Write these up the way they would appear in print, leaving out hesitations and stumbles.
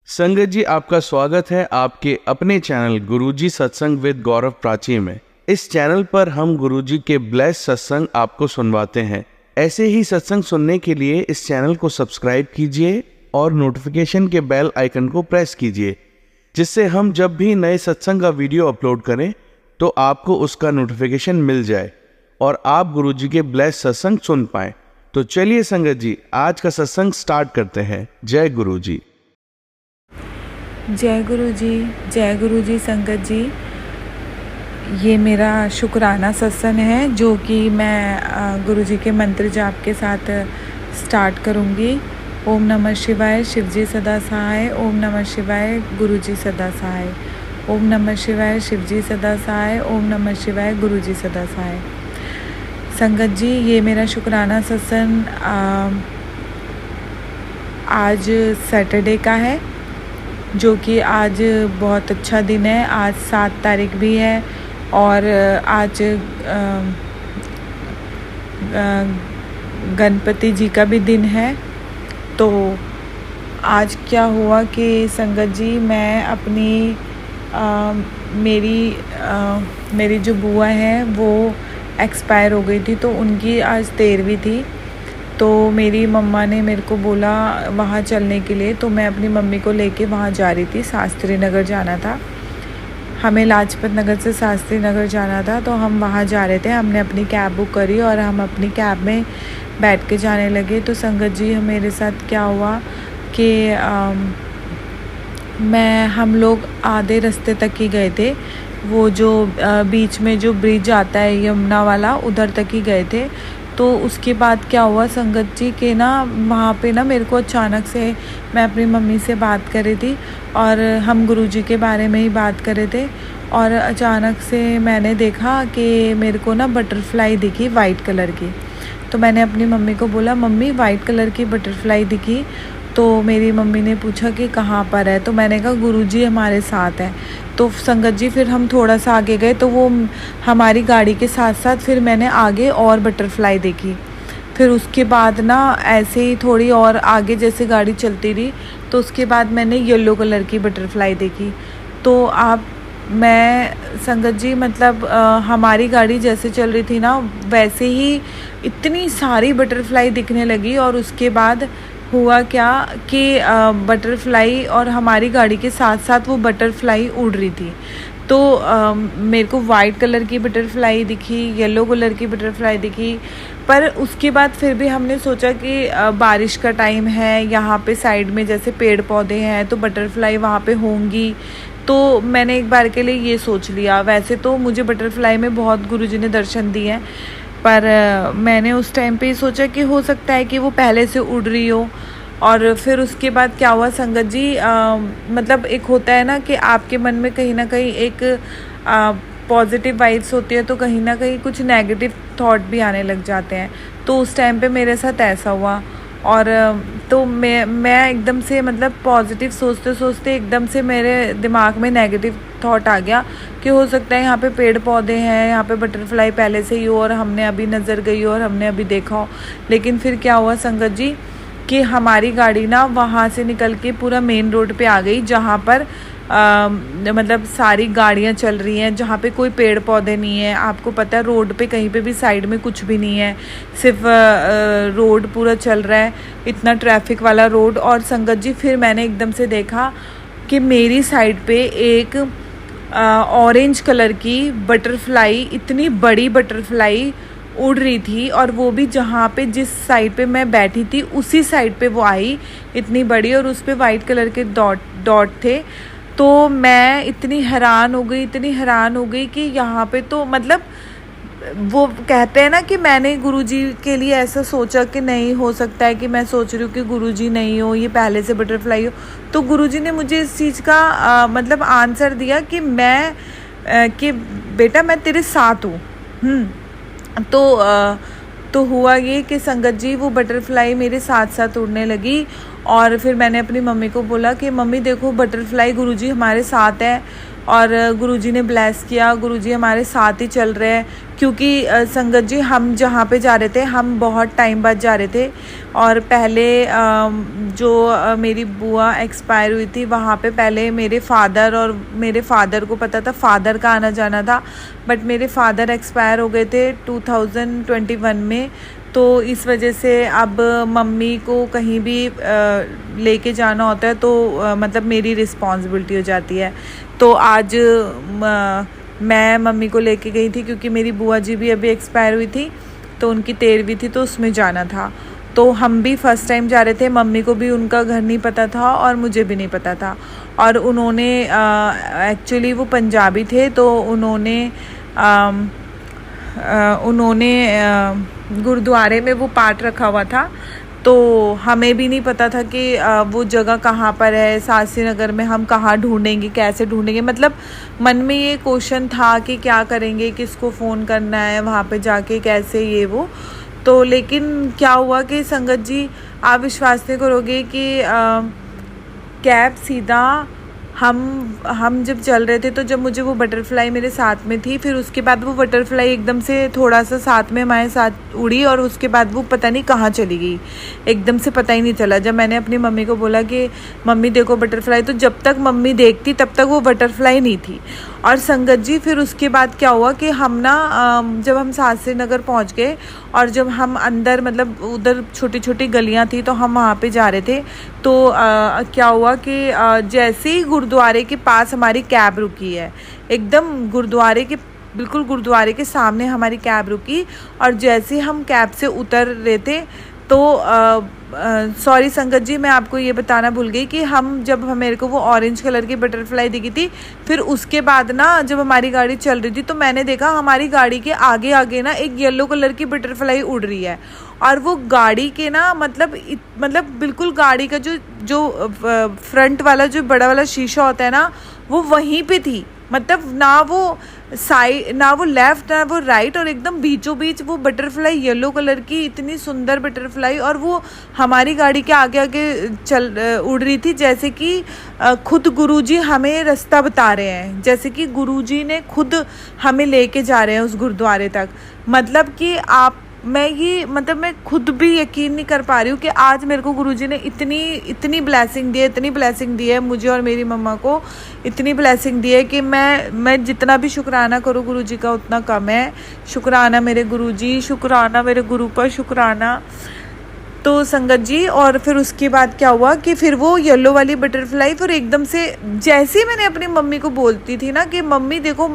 संगत जी, आपका स्वागत है आपके अपने चैनल गुरुजी सत्संग विद गौरव प्राची में। इस चैनल पर हम गुरुजी के ब्लेस सत्संग आपको सुनवाते हैं। ऐसे ही सत्संग सुनने के लिए इस चैनल को सब्सक्राइब कीजिए और नोटिफिकेशन के बेल आइकन को प्रेस कीजिए, जिससे हम जब भी नए सत्संग का वीडियो अपलोड करें तो आपको उसका नोटिफिकेशन मिल जाए और आप गुरुजी के ब्लेस सत्संग सुन पाएं। तो चलिए संगत जी, आज का सत्संग स्टार्ट करते हैं। जय गुरुजी। जय गुरु जी संगत जी। ये मेरा शुक्राना सत्संग है जो कि मैं गुरु जी के मंत्र जाप के साथ स्टार्ट करूँगी। ओम नमः शिवाय, शिव जी सदा सहाय। ओम नमः शिवाय, गुरु जी सदा सहाय। ओम नमः शिवाय, शिव जी सदा सहाय। ओम नमः शिवाय, गुरु जी सदा सहाय। संगत जी, ये मेरा शुक्राना सत्संग आज सैटरडे का है, जो कि आज बहुत अच्छा दिन है। आज 7 तारीख भी है और आज गणपति जी का भी दिन है। तो आज क्या हुआ कि संगत जी, मैं अपनी मेरी जो बुआ है वो एक्सपायर हो गई थी, तो उनकी आज 13वीं थी। तो मेरी मम्मा ने मेरे को बोला वहाँ चलने के लिए, तो मैं अपनी मम्मी को लेके वहाँ जा रही थी। शास्त्री नगर जाना था हमें, लाजपत नगर से शास्त्री नगर जाना था। तो हम वहाँ जा रहे थे, हमने अपनी कैब बुक करी और हम अपनी कैब में बैठ के जाने लगे। तो संगत जी, मेरे साथ क्या हुआ कि हम लोग आधे रास्ते तक ही गए थे। वो जो बीच में जो ब्रिज आता है यमुना वाला, उधर तक ही गए थे। तो उसके बाद क्या हुआ संगत जी के ना, वहाँ पे ना मेरे को अचानक से, मैं अपनी मम्मी से बात कर रही थी और हम गुरुजी के बारे में ही बात कर रहे थे, और अचानक से मैंने देखा कि मेरे को ना बटरफ्लाई दिखी वाइट कलर की। तो मैंने अपनी मम्मी को बोला, मम्मी वाइट कलर की बटरफ्लाई दिखी। तो मेरी मम्मी ने पूछा कि कहाँ पर है। तो मैंने कहा गुरुजी हमारे साथ है। तो संगत जी, फिर हम थोड़ा सा आगे गए तो वो हमारी गाड़ी के साथ साथ फिर मैंने आगे और बटरफ्लाई देखी। फिर उसके बाद ना ऐसे ही थोड़ी और आगे जैसे गाड़ी चलती रही, तो उसके बाद मैंने येलो कलर की बटरफ्लाई देखी। तो मैं संगत जी, मतलब हमारी गाड़ी जैसे चल रही थी ना, वैसे ही इतनी सारी बटरफ्लाई दिखने लगी। और उसके बाद हुआ क्या कि बटरफ्लाई और हमारी गाड़ी के साथ साथ वो बटरफ्लाई उड़ रही थी। तो मेरे को वाइट कलर की बटरफ्लाई दिखी, येलो कलर की बटरफ्लाई दिखी। पर उसके बाद फिर भी हमने सोचा कि बारिश का टाइम है, यहाँ पे साइड में जैसे पेड़ पौधे हैं तो बटरफ्लाई वहाँ पे होंगी। तो मैंने एक बार के लिए ये सोच लिया। वैसे तो मुझे बटरफ्लाई में बहुत गुरुजी ने दर्शन दिए हैं, पर मैंने उस टाइम पे सोचा कि हो सकता है कि वो पहले से उड़ रही हो। और फिर उसके बाद क्या हुआ संगत जी, मतलब एक होता है ना कि आपके मन में कहीं ना कहीं एक पॉजिटिव वाइब्स होती है, तो कहीं ना कहीं कुछ नेगेटिव थॉट भी आने लग जाते हैं। तो उस टाइम पे मेरे साथ ऐसा हुआ। और तो मैं एकदम से, मतलब पॉजिटिव सोचते सोचते एकदम से मेरे दिमाग में नेगेटिव थॉट आ गया कि हो सकता है यहाँ पे पेड़ पौधे हैं, यहाँ पे बटरफ्लाई पहले से ही हो और हमने अभी नज़र गई हो और हमने अभी देखा हो। लेकिन फिर क्या हुआ संगत जी कि हमारी गाड़ी ना वहाँ से निकल के पूरा मेन रोड पे आ गई, जहाँ पर मतलब सारी गाड़ियाँ चल रही हैं, जहाँ पे कोई पेड़ पौधे नहीं है। आपको पता है रोड पे कहीं पे भी साइड में कुछ भी नहीं है, सिर्फ रोड पूरा चल रहा है, इतना ट्रैफिक वाला रोड। और संगत जी, फिर मैंने एकदम से देखा कि मेरी साइड पे एक ऑरेंज कलर की बटरफ्लाई, इतनी बड़ी बटरफ्लाई उड़ रही थी, और वो भी जहाँ पे जिस साइड पे मैं बैठी थी उसी साइड पे वो आई, इतनी बड़ी, और उस पे वाइट कलर के डॉट थे। तो मैं इतनी हैरान हो गई कि यहाँ पे तो, मतलब वो कहते हैं ना कि मैंने गुरुजी के लिए ऐसा सोचा कि नहीं हो सकता है कि मैं सोच रही हूँ कि गुरुजी नहीं हो, ये पहले से बटरफ्लाई हो। तो गुरुजी ने मुझे इस चीज़ का मतलब आंसर दिया कि कि बेटा मैं तेरे साथ हूँ। तो हुआ ये कि संगत जी, वो बटरफ्लाई मेरे साथ साथ उड़ने लगी और फिर मैंने अपनी मम्मी को बोला कि मम्मी देखो बटरफ्लाई गुरुजी हमारे साथ है और गुरुजी ने ब्लेस किया, गुरुजी हमारे साथ ही चल रहे हैं। क्योंकि संगत जी हम जहाँ पे जा रहे थे हम बहुत टाइम बाद जा रहे थे और पहले जो मेरी बुआ एक्सपायर हुई थी वहाँ पे पहले मेरे फादर को पता था, फादर का आना जाना था, बट मेरे फादर एक्सपायर हो गए थे 2021 में। तो इस वजह से अब मम्मी को कहीं भी लेके जाना होता है तो मतलब मेरी रिस्पॉन्सिबिलिटी हो जाती है। तो आज मैं मम्मी को लेके गई थी क्योंकि मेरी बुआ जी भी अभी एक्सपायर हुई थी, तो उनकी 13वीं थी तो उसमें जाना था। तो हम भी फ़र्स्ट टाइम जा रहे थे, मम्मी को भी उनका घर नहीं पता था और मुझे भी नहीं पता था। और उन्होंने एक्चुअली वो पंजाबी थे तो उन्होंने गुरुद्वारे में वो पाठ रखा हुआ था, तो हमें भी नहीं पता था कि वो जगह कहाँ पर है, सासी नगर में हम कहाँ ढूंढेंगे, कैसे ढूंढेंगे। मतलब मन में ये क्वेश्चन था कि क्या करेंगे, किसको फ़ोन करना है वहाँ पे जाके, कैसे ये वो। तो लेकिन क्या हुआ कि संगत जी आप विश्वास नहीं करोगे कि कैब सीधा हम जब चल रहे थे तो जब मुझे वो बटरफ्लाई मेरे साथ में थी, फिर उसके बाद वो बटरफ्लाई एकदम से थोड़ा सा साथ में हमारे साथ उड़ी और उसके बाद वो पता नहीं कहाँ चली गई, एकदम से पता ही नहीं चला। जब मैंने अपनी मम्मी को बोला कि मम्मी देखो बटरफ्लाई, तो जब तक मम्मी देखती तब तक वो बटरफ्लाई नहीं थी। और संगत जी फिर उसके बाद क्या हुआ कि हम ना जब हम सासी नगर पहुँच गए और जब हम अंदर मतलब उधर छोटी छोटी गलियाँ थी तो हम वहाँ पे जा रहे थे, तो क्या हुआ कि जैसे ही गुरुद्वारे के पास हमारी कैब रुकी है, एकदम बिल्कुल गुरुद्वारे के सामने हमारी कैब रुकी। और जैसे ही हम कैब से उतर रहे थे तो सॉरी संगत जी मैं आपको ये बताना भूल गई कि मेरे को वो ऑरेंज कलर की बटरफ्लाई दिखी थी। फिर उसके बाद ना जब हमारी गाड़ी चल रही थी तो मैंने देखा हमारी गाड़ी के आगे आगे ना एक येलो कलर की बटरफ्लाई उड़ रही है और वो गाड़ी के ना मतलब बिल्कुल गाड़ी का जो फ्रंट वाला जो बड़ा वाला शीशा होता है ना वो वहीं पे थी। मतलब ना वो लेफ्ट ना वो राइट, और एकदम बीचों बीच वो बटरफ्लाई येलो कलर की इतनी सुंदर बटरफ्लाई, और वो हमारी गाड़ी के आगे आगे उड़ रही थी जैसे कि खुद गुरुजी हमें रास्ता बता रहे हैं, जैसे कि गुरुजी ने खुद हमें लेके जा रहे हैं उस गुरुद्वारे तक। मतलब कि मैं खुद भी यकीन नहीं कर पा रही हूँ कि आज मेरे को गुरुजी ने इतनी ब्लेसिंग दी है मुझे और मेरी मम्मा को, इतनी ब्लेसिंग दी है कि मैं जितना भी शुक्राना करूँ गुरुजी का उतना कम है। शुक्राना मेरे गुरुजी, शुक्राना मेरे गुरु पर, शुक्राना। तो संगत जी और फिर उसके बाद क्या हुआ कि फिर वो येलो वाली बटरफ्लाई फिर एकदम से जैसे ही मैंने अपनी मम्मी को बोलती थी ना कि मम्मी देखो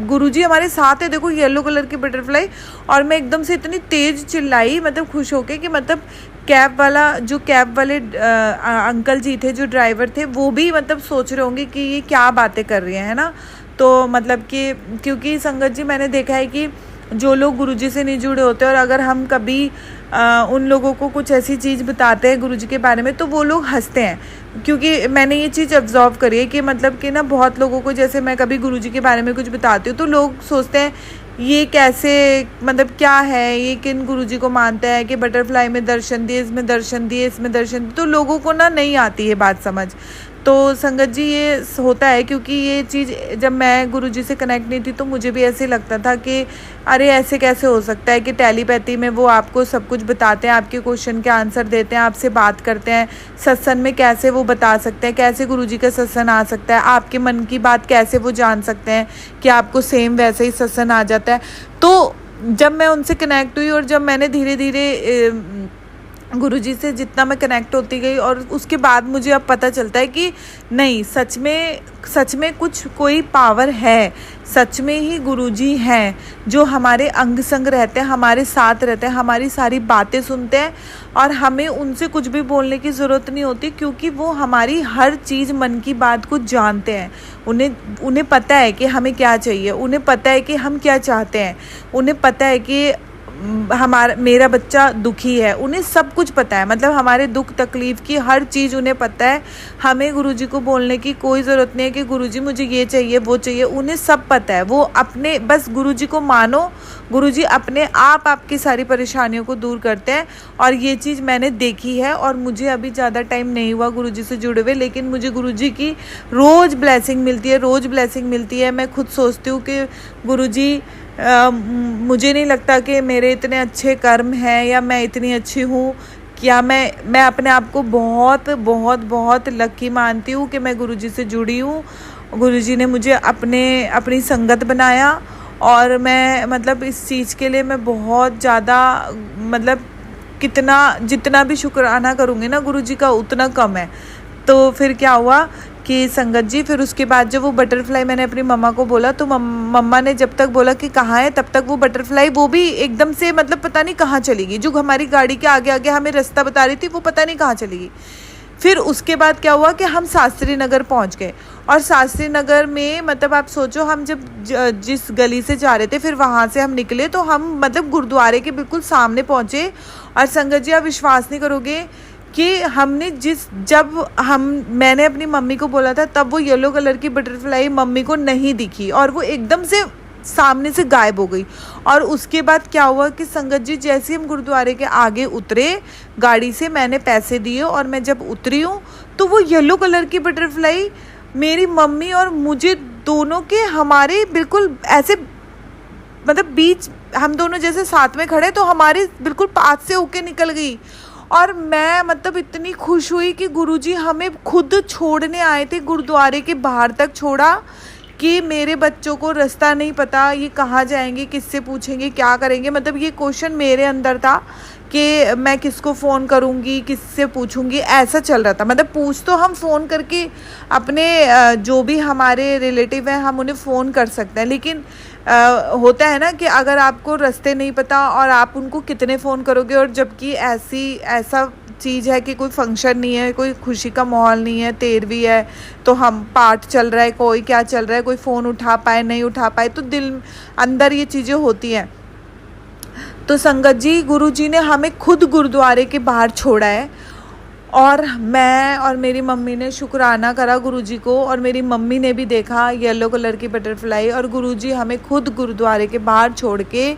गुरुजी हमारे साथ है, देखो येलो कलर की बटरफ्लाई, और मैं एकदम से इतनी तेज चिल्लाई मतलब खुश होके कि मतलब कैब वाले अंकल जी थे जो ड्राइवर थे वो भी मतलब सोच रहे होंगे कि ये क्या बातें कर रही है ना। तो मतलब कि क्योंकि संगत जी मैंने देखा है कि जो लोग गुरुजी से नहीं जुड़े होते और अगर हम कभी उन लोगों को कुछ ऐसी चीज़ बताते हैं गुरुजी के बारे में तो वो लोग हंसते हैं, क्योंकि मैंने ये चीज़ ऑब्जर्व करी है कि मतलब कि ना बहुत लोगों को जैसे मैं कभी गुरुजी के बारे में कुछ बताती हूँ तो लोग सोचते हैं ये कैसे, मतलब क्या है ये, किन गुरुजी को मानता है कि बटरफ्लाई में दर्शन दिए, इसमें दर्शन दिए, इसमें दर्शन दिए, तो लोगों को ना नहीं आती है बात समझ। तो संगत जी ये होता है क्योंकि ये चीज़ जब मैं गुरुजी से कनेक्ट नहीं थी तो मुझे भी ऐसे लगता था कि अरे ऐसे कैसे हो सकता है कि टेलीपैथी में वो आपको सब कुछ बताते हैं, आपके क्वेश्चन के आंसर देते हैं, आपसे बात करते हैं, सत्संग में कैसे वो बता सकते हैं, कैसे गुरुजी का सत्संग आ सकता है, आपके मन की बात कैसे वो जान सकते हैं कि आपको सेम वैसे ही सत्संग आ जाता है। तो जब मैं उनसे कनेक्ट हुई और जब मैंने धीरे धीरे गुरुजी से जितना मैं कनेक्ट होती गई और उसके बाद मुझे अब पता चलता है कि नहीं, सच में कोई पावर है, सच में ही गुरुजी हैं जो हमारे अंग संग रहते हैं, हमारे साथ रहते हैं, हमारी सारी बातें सुनते हैं और हमें उनसे कुछ भी बोलने की ज़रूरत नहीं होती क्योंकि वो हमारी हर चीज़ मन की बात को जानते हैं। उन्हें पता है कि हमें क्या चाहिए, उन्हें पता है कि हम क्या चाहते हैं, उन्हें पता है कि हमारा मेरा बच्चा दुखी है, उन्हें सब कुछ पता है, मतलब हमारे दुख तकलीफ़ की हर चीज़ उन्हें पता है। हमें गुरुजी को बोलने की कोई ज़रूरत नहीं है कि गुरुजी मुझे ये चाहिए वो चाहिए, उन्हें सब पता है। वो अपने बस गुरुजी को मानो, गुरुजी अपने आप आपकी सारी परेशानियों को दूर करते हैं। और ये चीज़ मैंने देखी है, और मुझे अभी ज़्यादा टाइम नहीं हुआ गुरुजी से जुड़े हुए, लेकिन मुझे गुरुजी की रोज़ ब्लेसिंग मिलती है, रोज़ ब्लेसिंग मिलती है। मैं खुद सोचती हूँ कि गुरुजी, मुझे नहीं लगता कि मेरे इतने अच्छे कर्म हैं या मैं इतनी अच्छी हूँ, क्या मैं अपने आप को बहुत बहुत बहुत लकी मानती हूँ कि मैं गुरुजी से जुड़ी हूँ। गुरुजी ने मुझे अपनी संगत बनाया, और मैं मतलब इस चीज़ के लिए मैं बहुत ज़्यादा, मतलब जितना भी शुक्राना करूँगी ना गुरुजी का उतना कम है। तो फिर क्या हुआ कि संगत जी, फिर उसके बाद जब वो बटरफ्लाई मैंने अपनी मम्मा को बोला, तो मम्मा ने जब तक बोला कि कहाँ है, तब तक वो बटरफ्लाई वो भी एकदम से मतलब पता नहीं कहाँ चली गई। जो हमारी गाड़ी के आगे आगे हमें रास्ता बता रही थी वो पता नहीं कहाँ चली गई। फिर उसके बाद क्या हुआ कि हम शास्त्री नगर पहुँच गए, और शास्त्री नगर में मतलब आप सोचो, हम जब जिस गली से जा रहे थे फिर वहाँ से हम निकले, तो हम मतलब गुरुद्वारे के बिल्कुल सामने पहुँचे। और संगत जी, आप विश्वास नहीं करोगे कि मैंने अपनी मम्मी को बोला था, तब वो येलो कलर की बटरफ्लाई मम्मी को नहीं दिखी, और वो एकदम से सामने से गायब हो गई। और उसके बाद क्या हुआ कि संगत जी, जैसे हम गुरुद्वारे के आगे उतरे गाड़ी से, मैंने पैसे दिए और मैं जब उतरी हूँ, तो वो येलो कलर की बटरफ्लाई मेरी मम्मी और मुझे दोनों के, हमारे बिल्कुल ऐसे मतलब बीच, हम दोनों जैसे साथ में खड़े, तो हमारे बिल्कुल पास से होके निकल गई। और मैं मतलब इतनी खुश हुई कि गुरुजी हमें खुद छोड़ने आए थे, गुरुद्वारे के बाहर तक छोड़ा, कि मेरे बच्चों को रास्ता नहीं पता, ये कहाँ जाएंगे, किससे पूछेंगे, क्या करेंगे। मतलब ये क्वेश्चन मेरे अंदर था कि मैं किसको फ़ोन करूँगी, किससे पूछूँगी, ऐसा चल रहा था। मतलब पूछ तो हम फ़ोन करके अपने जो भी हमारे रिलेटिव हैं हम उन्हें फ़ोन कर सकते हैं, लेकिन होता है ना कि अगर आपको रास्ते नहीं पता और आप उनको कितने फ़ोन करोगे, और जबकि ऐसा चीज़ है कि कोई फंक्शन नहीं है, कोई खुशी का माहौल नहीं है, 13वीं है, तो हम पाठ चल रहा है, कोई क्या चल रहा है, कोई फ़ोन उठा पाए नहीं उठा पाए, तो दिल अंदर ये चीज़ें होती हैं। तो संगत जी, गुरुजी ने हमें खुद गुरुद्वारे के बाहर छोड़ा है, और मैं और मेरी मम्मी ने शुक्राना करा गुरुजी को, और मेरी मम्मी ने भी देखा येलो कलर की बटरफ्लाई, और गुरुजी हमें खुद गुरुद्वारे के बाहर छोड़ के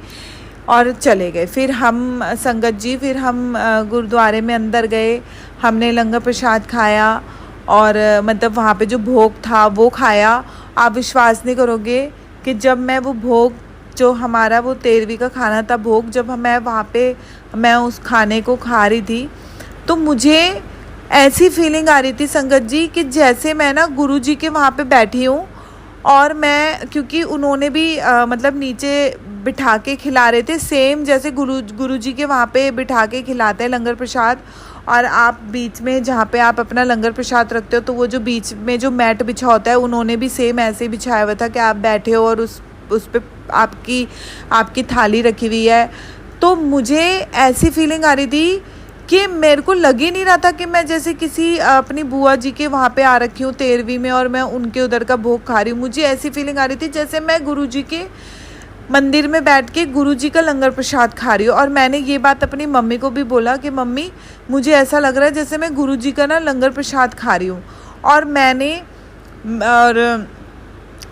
और चले गए। फिर हम संगत जी, फिर हम गुरुद्वारे में अंदर गए, हमने लंगर प्रसाद खाया, और मतलब वहाँ पे जो भोग था वो खाया। आप विश्वास नहीं करोगे कि जब मैं वो भोग, जो हमारा वो 13वीं का खाना था भोग, जब मैं वहाँ पे मैं उस खाने को खा रही थी, तो मुझे ऐसी फीलिंग आ रही थी संगत जी कि जैसे मैं ना गुरुजी के वहाँ पे बैठी हूँ, और मैं, क्योंकि उन्होंने भी मतलब नीचे बिठा के खिला रहे थे, सेम जैसे गुरुजी के वहाँ पे बिठा के खिलाते हैं लंगर प्रसाद, और आप बीच में जहाँ पे आप अपना लंगर प्रसाद रखते हो, तो वो जो बीच में जो मैट बिछा होता है, उन्होंने भी सेम ऐसे ही बिछाया हुआ था कि आप बैठे हो और उस पे आपकी थाली रखी हुई है। तो मुझे ऐसी फीलिंग आ रही थी कि मेरे को लग ही नहीं रहा था कि मैं जैसे किसी अपनी बुआ जी के वहाँ पे आ रखी हूँ 13वीं में, और मैं उनके उधर का भोग खा रही हूँ। मुझे ऐसी फीलिंग आ रही थी जैसे मैं गुरुजी के मंदिर में बैठ के गुरुजी का लंगर प्रसाद खा रही हूँ। और मैंने ये बात अपनी मम्मी को भी बोला कि मम्मी, मुझे ऐसा लग रहा है जैसे मैं गुरुजी का ना लंगर प्रसाद खा रही हूँ। और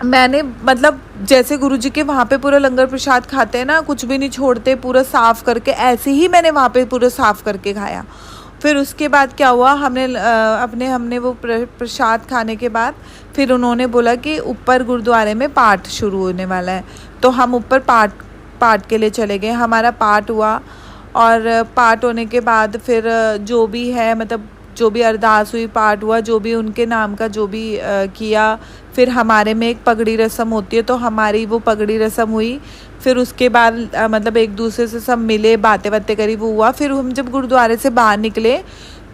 मैंने मतलब जैसे गुरुजी के वहाँ पे पूरा लंगर प्रसाद खाते हैं ना, कुछ भी नहीं छोड़ते, पूरा साफ़ करके, ऐसे ही मैंने वहाँ पे पूरा साफ़ करके खाया। फिर उसके बाद क्या हुआ, हमने वो प्रसाद खाने के बाद फिर उन्होंने बोला कि ऊपर गुरुद्वारे में पाठ शुरू होने वाला है, तो हम ऊपर पाठ के लिए चले गए। हमारा पाठ हुआ, और पाठ होने के बाद फिर जो भी है, मतलब जो भी अरदास हुई, पाठ हुआ, जो भी उनके नाम का जो भी किया। फिर हमारे में एक पगड़ी रस्म होती है, तो हमारी वो पगड़ी रस्म हुई। फिर उसके बाद मतलब एक दूसरे से सब मिले, बातें करी, वो हुआ। फिर हम जब गुरुद्वारे से बाहर निकले,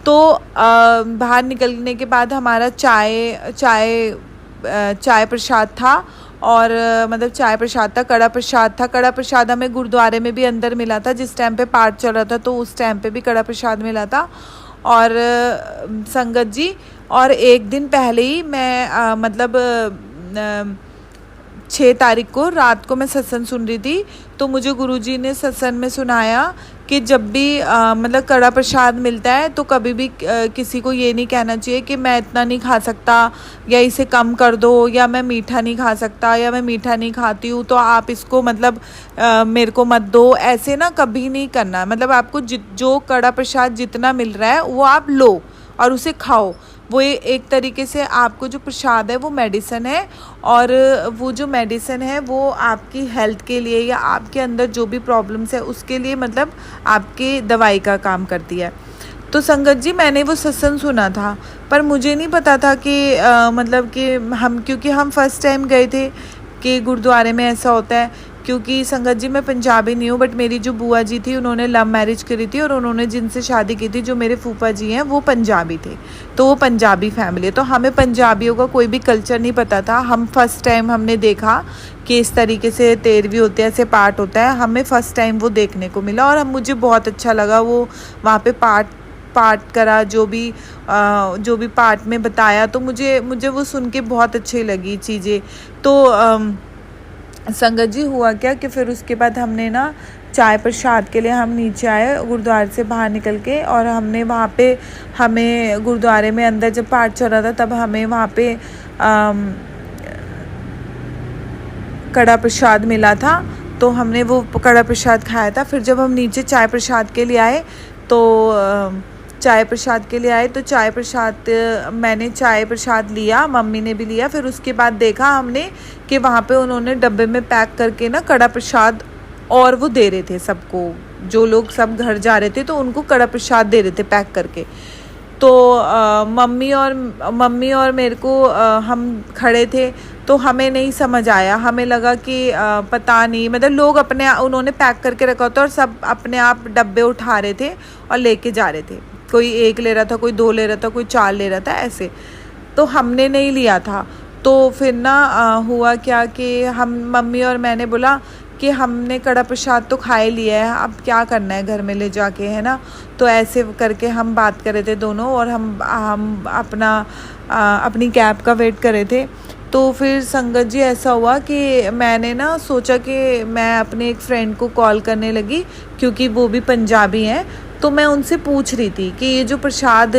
तो बाहर निकलने के बाद हमारा चाय प्रसाद था, और मतलब चाय प्रसाद था, कड़ा प्रसाद था। कड़ा प्रसाद हमें गुरुद्वारे में भी अंदर मिला था, जिस टाइम पे पाठ चल रहा था, तो उस टाइम पे भी कड़ा प्रसाद मिला था। और संगत जी, और एक दिन पहले ही मैं मतलब 6 तारीख को रात को मैं सत्संग सुन रही थी, तो मुझे गुरुजी ने सत्संग में सुनाया कि जब भी मतलब कड़ा प्रसाद मिलता है तो कभी भी किसी को ये नहीं कहना चाहिए कि मैं इतना नहीं खा सकता या इसे कम कर दो, या मैं मीठा नहीं खा सकता या मैं मीठा नहीं खाती हूँ तो आप इसको मतलब मेरे को मत दो। ऐसे ना कभी नहीं करना। मतलब आपको जो कड़ा प्रसाद जितना मिल रहा है वो आप लो और उसे खाओ। वो एक तरीके से आपको जो प्रसाद है वो मेडिसिन है, और वो जो मेडिसिन है वो आपकी हेल्थ के लिए या आपके अंदर जो भी प्रॉब्लम्स है उसके लिए मतलब आपके दवाई का काम करती है। तो संगत जी मैंने वो सत्संग सुना था, पर मुझे नहीं पता था कि मतलब कि क्योंकि हम फर्स्ट टाइम गए थे कि गुरुद्वारे में ऐसा होता है। क्योंकि संगत जी मैं पंजाबी नहीं हूँ, बट मेरी जो बुआ जी थी उन्होंने लव मैरिज करी थी और उन्होंने जिनसे शादी की थी, जो मेरे फूफा जी हैं, वो पंजाबी थे। तो वो पंजाबी फैमिली है, तो हमें पंजाबियों का कोई भी कल्चर नहीं पता था। हम फर्स्ट टाइम हमने देखा कि इस तरीके से तेरवी होती है, ऐसे पाठ होता है। हमें फ़र्स्ट टाइम वो देखने को मिला और मुझे बहुत अच्छा लगा वो वहाँ पे पाठ करा, जो भी पाठ में बताया, तो मुझे वो सुन के बहुत अच्छी लगी चीज़ें। तो संगत जी हुआ क्या कि फिर उसके बाद हमने ना चाय प्रसाद के लिए हम नीचे आए गुरुद्वारे से बाहर निकल के, और हमने वहाँ पे हमें गुरुद्वारे में अंदर जब पाठ चल रहा था तब हमें वहाँ पे कड़ा प्रसाद मिला था, तो हमने वो कड़ा प्रसाद खाया था। फिर जब हम नीचे चाय प्रसाद के लिए आए तो मैंने चाय प्रसाद लिया, मम्मी ने भी लिया। फिर उसके बाद देखा हमने कि वहाँ पे उन्होंने डब्बे में पैक करके ना कड़ा प्रसाद और वो दे रहे थे सबको, जो लोग सब घर जा रहे थे तो उनको कड़ा प्रसाद दे रहे थे पैक करके। तो मम्मी और मेरे को हम खड़े थे तो हमें नहीं समझ आया, हमें लगा कि पता नहीं, मतलब लोग उन्होंने पैक करके रखा था और सब अपने आप डब्बे उठा रहे थे और लेके जा रहे थे। कोई 1 ले रहा था, कोई 2 ले रहा था, कोई 4 ले रहा था, ऐसे। तो हमने नहीं लिया था। तो फिर ना हुआ क्या कि मम्मी और मैंने बोला कि हमने कड़ा प्रसाद तो खा ही लिया है, अब क्या करना है घर में ले जाके, है ना। तो ऐसे करके हम बात कर रहे थे दोनों, और हम अपनी कैब का वेट कर रहे थे। तो फिर संगत जी ऐसा हुआ कि मैंने ना सोचा कि मैं अपने एक फ्रेंड को कॉल करने लगी, क्योंकि वो भी पंजाबी हैं। तो मैं उनसे पूछ रही थी कि ये जो प्रसाद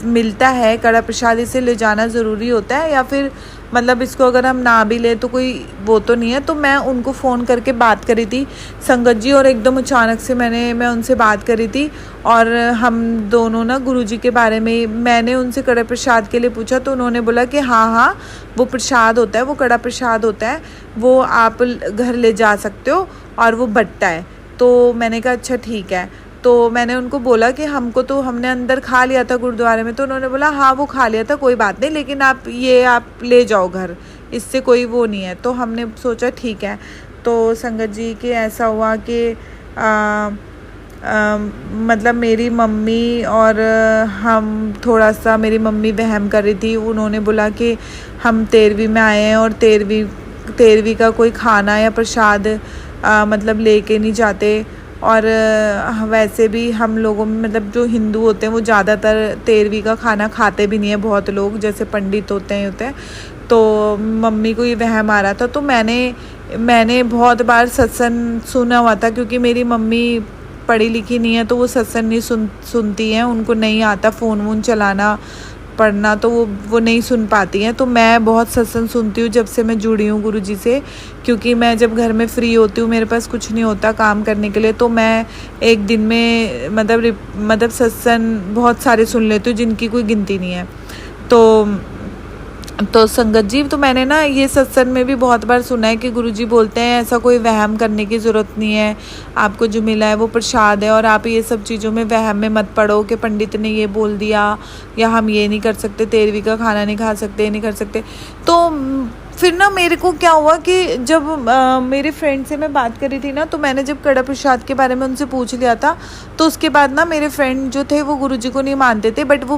मिलता है कड़ा प्रसाद, इसे ले जाना ज़रूरी होता है या फिर मतलब इसको अगर हम ना भी ले तो कोई वो तो नहीं है। तो मैं उनको फ़ोन करके बात करी थी संगत जी, और एकदम अचानक से मैं उनसे बात करी थी, और हम दोनों ना गुरुजी के बारे में मैंने उनसे कड़ा प्रसाद के लिए पूछा। तो उन्होंने बोला कि हाँ वो प्रसाद होता है, वो कड़ा प्रसाद होता है, वो आप घर ले जा सकते हो और वो बट्टा है। तो मैंने कहा अच्छा ठीक है। तो मैंने उनको बोला कि हमने अंदर खा लिया था गुरुद्वारे में। तो उन्होंने बोला हाँ वो खा लिया था, कोई बात नहीं, लेकिन आप ले जाओ घर, इससे कोई वो नहीं है। तो हमने सोचा ठीक है। तो संगत जी के ऐसा हुआ कि मतलब मेरी मम्मी और हम थोड़ा सा, मेरी मम्मी वहम कर रही थी। उन्होंने बोला कि हम 13वीं में आए हैं और 13वीं का कोई खाना या प्रसाद मतलब लेके नहीं जाते, और वैसे भी हम लोगों में मतलब जो हिंदू होते हैं वो ज़्यादातर 13वीं का खाना खाते भी नहीं है, बहुत लोग जैसे पंडित होते हैं। तो मम्मी को ये वहम आ रहा था। तो मैंने बहुत बार सत्संग सुना हुआ था, क्योंकि मेरी मम्मी पढ़ी लिखी नहीं है तो वो सत्संग नहीं सुनती हैं, उनको नहीं आता फ़ोन वोन चलाना पढ़ना, तो वो नहीं सुन पाती हैं। तो मैं बहुत सत्संग सुनती हूँ जब से मैं जुड़ी हूँ गुरुजी से, क्योंकि मैं जब घर में फ्री होती हूँ, मेरे पास कुछ नहीं होता काम करने के लिए, तो मैं एक दिन में मतलब सत्संग बहुत सारे सुन लेती हूँ जिनकी कोई गिनती नहीं है। तो संगत जी, तो मैंने ना ये सत्संग में भी बहुत बार सुना है कि गुरुजी बोलते हैं ऐसा कोई वहम करने की ज़रूरत नहीं है, आपको जो मिला है वो प्रसाद है, और आप ये सब चीज़ों में वहम में मत पड़ो कि पंडित ने ये बोल दिया या हम ये नहीं कर सकते, 13वीं का खाना नहीं खा सकते, नहीं कर सकते। तो फिर ना मेरे को क्या हुआ कि जब मेरे फ्रेंड से मैं बात करी थी ना, तो मैंने जब कड़ा प्रसाद के बारे में उनसे पूछ लिया था, तो उसके बाद ना मेरे फ्रेंड जो थे वो गुरुजी को नहीं मानते थे, बट वो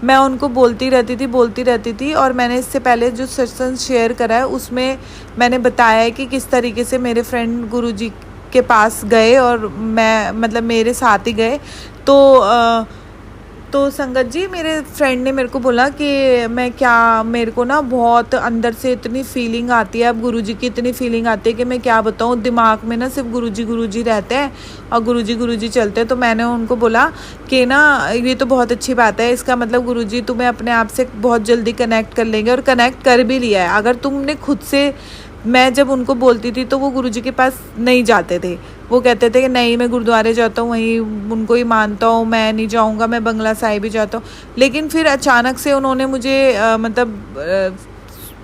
मैं उनको बोलती रहती थी। और मैंने इससे पहले जो सत्संग शेयर करा है उसमें मैंने बताया है कि किस तरीके से मेरे फ्रेंड गुरुजी के पास गए और मैं मतलब मेरे साथ ही गए। तो तो संगत जी, मेरे फ्रेंड ने मेरे को बोला कि मेरे को ना बहुत अंदर से इतनी फीलिंग आती है, अब गुरुजी की इतनी फीलिंग आती है कि मैं क्या बताऊँ, दिमाग में ना सिर्फ गुरुजी रहते हैं और गुरुजी चलते हैं। तो मैंने उनको बोला कि ना ये तो बहुत अच्छी बात है, इसका मतलब गुरुजी तुम्हें अपने आप से बहुत जल्दी कनेक्ट कर लेंगे, और कनेक्ट कर भी लिया है। अगर तुमने खुद से, मैं जब उनको बोलती थी तो वो गुरुजी के पास नहीं जाते थे, वो कहते थे कि नहीं मैं गुरुद्वारे जाता हूँ, वहीं उनको ही मानता हूँ, मैं नहीं जाऊँगा, मैं बंगला साहिब ही जाता हूँ। लेकिन फिर अचानक से उन्होंने मुझे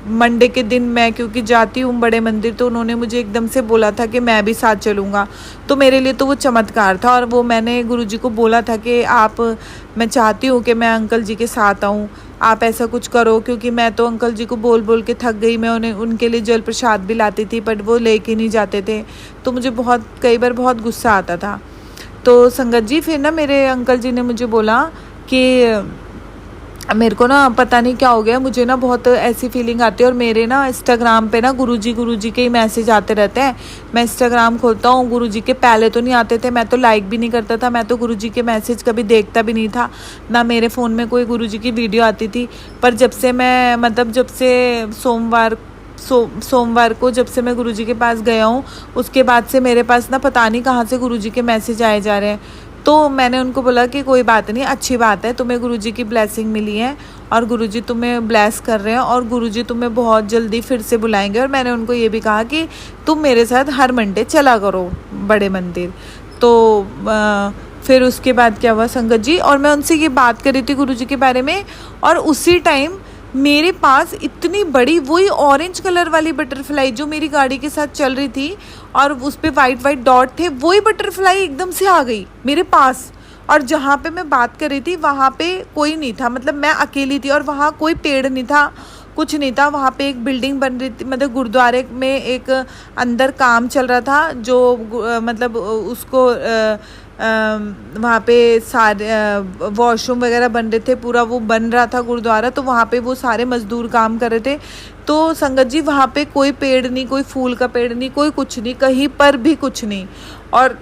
मंडे के दिन, मैं क्योंकि जाती हूँ बड़े मंदिर, तो उन्होंने मुझे एकदम से बोला था कि मैं भी साथ चलूँगा। तो मेरे लिए तो वो चमत्कार था, और वो मैंने गुरुजी को बोला था कि मैं चाहती हूँ कि मैं अंकल जी के साथ आऊँ, आप ऐसा कुछ करो, क्योंकि मैं तो अंकल जी को बोल बोल के थक गई। मैं उनके लिए जल प्रसाद भी लाती थी, बट वो लेके नहीं जाते थे, तो मुझे कई बार बहुत गुस्सा आता था। तो संगत जी, फिर ना मेरे अंकल जी ने मुझे बोला कि मेरे को ना पता नहीं क्या हो गया, मुझे ना बहुत ऐसी फीलिंग आती है, और मेरे ना इंस्टाग्राम पे ना गुरुजी के ही मैसेज आते रहते हैं। मैं इंस्टाग्राम खोलता हूँ, गुरुजी के पहले तो नहीं आते थे, मैं तो लाइक भी नहीं करता था, मैं तो गुरुजी के मैसेज कभी देखता भी नहीं था, ना मेरे फ़ोन में कोई गुरुजी की वीडियो आती थी। पर जब से सोमवार को जब से मैं गुरुजी के पास गया हूँ, उसके बाद से मेरे पास ना पता नहीं कहाँ से गुरुजी के मैसेज आए जा रहे हैं। तो मैंने उनको बोला कि कोई बात नहीं, अच्छी बात है, तुम्हें गुरुजी की ब्लेसिंग मिली है, और गुरुजी तुम्हें ब्लेस कर रहे हैं, और गुरुजी तुम्हें बहुत जल्दी फिर से बुलाएंगे। और मैंने उनको ये भी कहा कि तुम मेरे साथ हर मंडे चला करो बड़े मंदिर। तो फिर उसके बाद क्या हुआ संगत जी, और मैं उनसे ये बात कर रही थी गुरुजी के बारे में, और उसी टाइम मेरे पास इतनी बड़ी वही ऑरेंज कलर वाली बटरफ्लाई जो मेरी गाड़ी के साथ चल रही थी, और उस पर वाइट डॉट थे, वही बटरफ्लाई एकदम से आ गई मेरे पास। और जहाँ पे मैं बात कर रही थी वहाँ पे कोई नहीं था, मतलब मैं अकेली थी, और वहाँ कोई पेड़ नहीं था, कुछ नहीं था। वहाँ पे एक बिल्डिंग बन रही थी, मतलब गुरुद्वारे में एक अंदर काम चल रहा था, जो मतलब उसको वहाँ पे सारे वॉशरूम वगैरह बन रहे थे, पूरा वो बन रहा था गुरुद्वारा, तो वहाँ पे वो सारे मजदूर काम कर रहे थे। तो संगत जी, वहाँ पे कोई पेड़ नहीं, कोई फूल का पेड़ नहीं, कोई कुछ नहीं, कहीं पर भी कुछ नहीं। और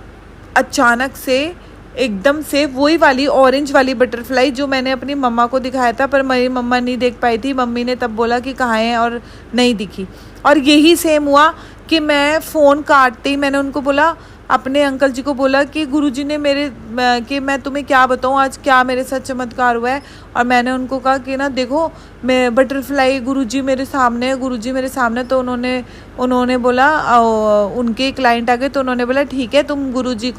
अचानक से एकदम से वही वाली ऑरेंज वाली बटरफ्लाई जो मैंने अपनी मम्मा को दिखाया था, पर मेरी मम्मा नहीं देख पाई थी, मम्मी ने तब बोला कि कहाँ है, और नहीं दिखी। और यही सेम हुआ कि मैं फ़ोन काटते ही मैंने उनको बोला, अपने अंकल जी को बोला कि गुरुजी ने कि मैं तुम्हें क्या बताऊँ आज क्या मेरे साथ चमत्कार हुआ है। और मैंने उनको कहा कि ना देखो, मैं बटरफ्लाई गुरुजी मेरे सामने है, गुरुजी मेरे सामने। तो उन्होंने बोला, उनके क्लाइंट आ गए, तो उन्होंने बोला ठीक है, तुम गुरुजी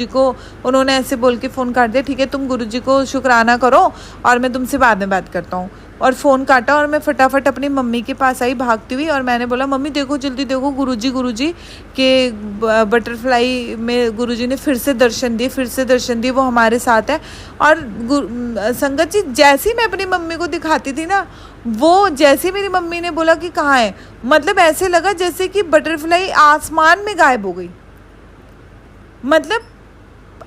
को उन्होंने ऐसे बोल के फ़ोन काट दिया, ठीक है तुम गुरुजी को शुक्राना करो, और मैं तुमसे बाद में बात करता हूँ। और फ़ोन काटा, और मैं फटाफट अपनी मम्मी के पास आई भागती हुई, और मैंने बोला मम्मी देखो जल्दी देखो, गुरुजी के बटरफ्लाई में गुरुजी ने फिर से दर्शन दिए, वो हमारे साथ है। और संगत जी, जैसे ही मैं अपनी मम्मी को दिखाती थी ना, वो जैसे मेरी मम्मी ने बोला कि कहाँ है, मतलब ऐसे लगा जैसे कि बटरफ्लाई आसमान में गायब हो गई। मतलब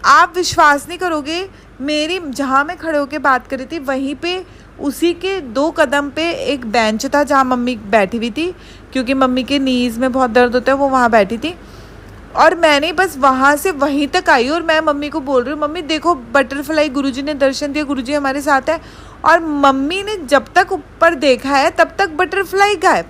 आप विश्वास नहीं करोगे, मेरी जहाँ मैं खड़े होके बात कर रही थी वहीं पे उसी के 2 कदम पे एक बेंच था जहाँ मम्मी बैठी हुई थी, क्योंकि मम्मी के नीज में बहुत दर्द होता है, वो वहाँ बैठी थी। और मैंने बस वहाँ से वहीं तक आई, और मैं मम्मी को बोल रही हूँ मम्मी देखो बटरफ्लाई, गुरुजी ने दर्शन दिया, गुरुजी हमारे साथ है। और मम्मी ने जब तक ऊपर देखा है तब तक बटरफ्लाई गायब।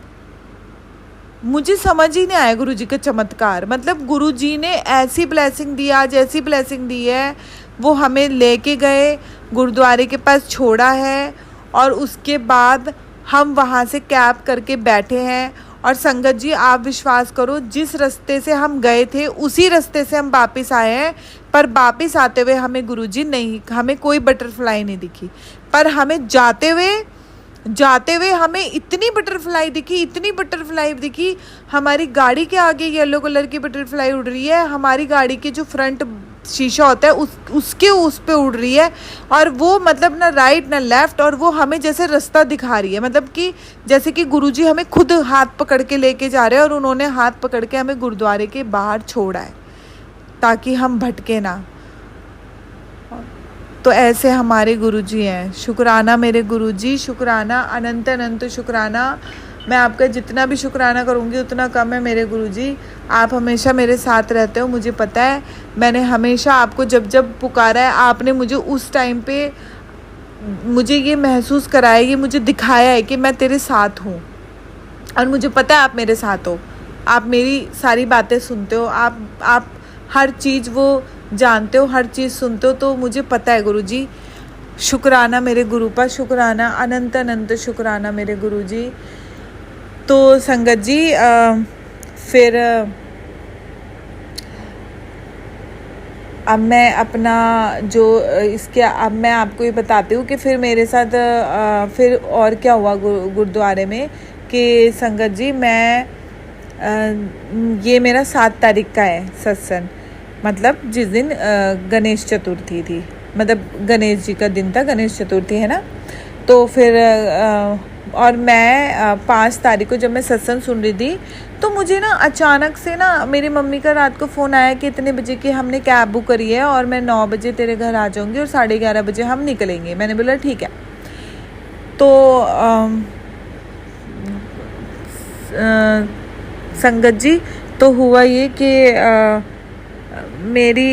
मुझे समझ ही नहीं आया गुरुजी का चमत्कार, मतलब गुरुजी ने ऐसी ब्लेसिंग दी, आज ऐसी ब्लेसिंग दी है, वो हमें लेके गए गुरुद्वारे के पास छोड़ा है, और उसके बाद हम वहाँ से कैब करके बैठे हैं। और संगत जी, आप विश्वास करो, जिस रास्ते से हम गए थे उसी रास्ते से हम वापस आए हैं, पर वापस आते हुए हमें कोई बटरफ्लाई नहीं दिखी, पर हमें जाते हुए हमें इतनी बटरफ्लाई दिखी। हमारी गाड़ी के आगे येलो कलर की बटरफ्लाई उड़ रही है, हमारी गाड़ी के जो फ्रंट शीशा होता है उस पे उड़ रही है, और वो मतलब ना राइट ना लेफ्ट, और वो हमें जैसे रास्ता दिखा रही है, मतलब कि जैसे कि गुरुजी हमें खुद हाथ पकड़ के लेके जा रहे हैं, और उन्होंने हाथ पकड़ के हमें गुरुद्वारे के बाहर छोड़ा है ताकि हम भटके ना। तो ऐसे हमारे गुरुजी हैं। शुक्राना मेरे गुरुजी, शुक्राना, अनंत अनंत शुक्राना। मैं आपका जितना भी शुक्राना करूँगी उतना कम है मेरे गुरुजी। आप हमेशा मेरे साथ रहते हो, मुझे पता है। मैंने हमेशा आपको जब जब पुकारा है, आपने मुझे उस टाइम पे मुझे ये महसूस कराया, ये मुझे दिखाया है कि मैं तेरे साथ हूँ। और मुझे पता है आप मेरे साथ हो, आप मेरी सारी बातें सुनते हो, आप हर चीज़ वो जानते हो, हर चीज़ सुनते हो। तो मुझे पता है गुरुजी। शुक्राना मेरे गुरु पर, शुक्राना, अनंत अनंत शुक्राना मेरे गुरुजी। तो संगत जी फिर अब मैं अपना जो इसके अब मैं आपको ये बताती हूँ कि फिर मेरे साथ फिर और क्या हुआ गुरुद्वारे में कि संगत जी मैं ये मेरा 7 तारीख का है सत्संग, मतलब जिस दिन गणेश चतुर्थी थी, मतलब गणेश जी का दिन था, गणेश चतुर्थी है ना। तो फिर और मैं 5 तारीख को जब मैं सत्संग सुन रही थी तो मुझे ना अचानक से ना मेरी मम्मी का रात को फ़ोन आया कि इतने बजे की हमने कैब बुक करी है और मैं 9 बजे तेरे घर आ जाऊँगी और 11:30 बजे हम निकलेंगे। मैंने बोला ठीक है। तो संगत जी तो हुआ ये कि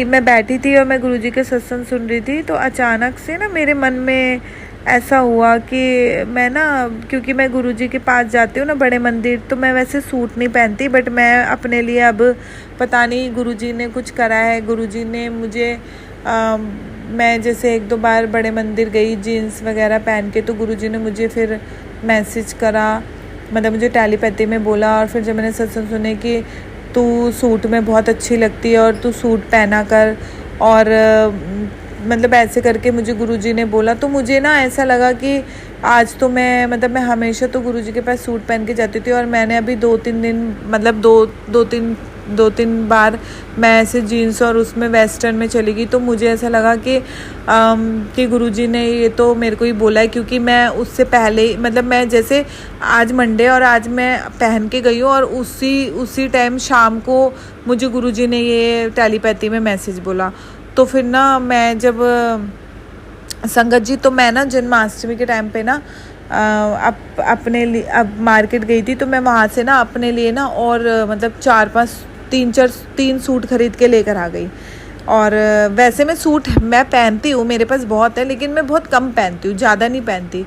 मैं बैठी थी और मैं गुरुजी के सत्संग सुन रही थी। तो अचानक से ना मेरे मन में ऐसा हुआ कि मैं ना, क्योंकि मैं गुरुजी के पास जाती हूँ ना बड़े मंदिर, तो मैं वैसे सूट नहीं पहनती, बट मैं अपने लिए अब पता नहीं गुरुजी ने कुछ करा है। गुरुजी ने मुझे मैं जैसे 1-2 बार बड़े मंदिर गई जीन्स वगैरह पहन के, तो गुरुजी ने मुझे फिर मैसेज करा, मतलब मुझे टेलीपैथी में बोला। और फिर जब मैंने सत्संग सुने कि तू सूट में बहुत अच्छी लगती है और तू सूट पहना कर, और मतलब ऐसे करके मुझे गुरुजी ने बोला। तो मुझे ना ऐसा लगा कि आज तो मैं मैं हमेशा तो गुरुजी के पास सूट पहन के जाती थी, और मैंने अभी 2-3 दिन मतलब 2-3 बार मैं ऐसे जीन्स और उसमें वेस्टर्न में चली गई। तो मुझे ऐसा लगा कि गुरुजी ने ये तो मेरे को ही बोला है, क्योंकि मैं उससे पहले मतलब मैं जैसे आज मंडे और आज मैं पहन के गई हूँ, और उसी टाइम शाम को मुझे गुरुजी ने ये टेलीपैथी में मैसेज बोला। तो फिर ना मैं जब संगत जी तो मैं ना जन्माष्टमी के टाइम पे ना अपने लिए अब मार्केट गई थी, तो मैं वहाँ से ना अपने लिए ना और मतलब 3 सूट खरीद के लेकर आ गई। और वैसे मैं सूट मैं पहनती हूँ, मेरे पास बहुत है, लेकिन मैं बहुत कम पहनती हूँ, ज़्यादा नहीं पहनती।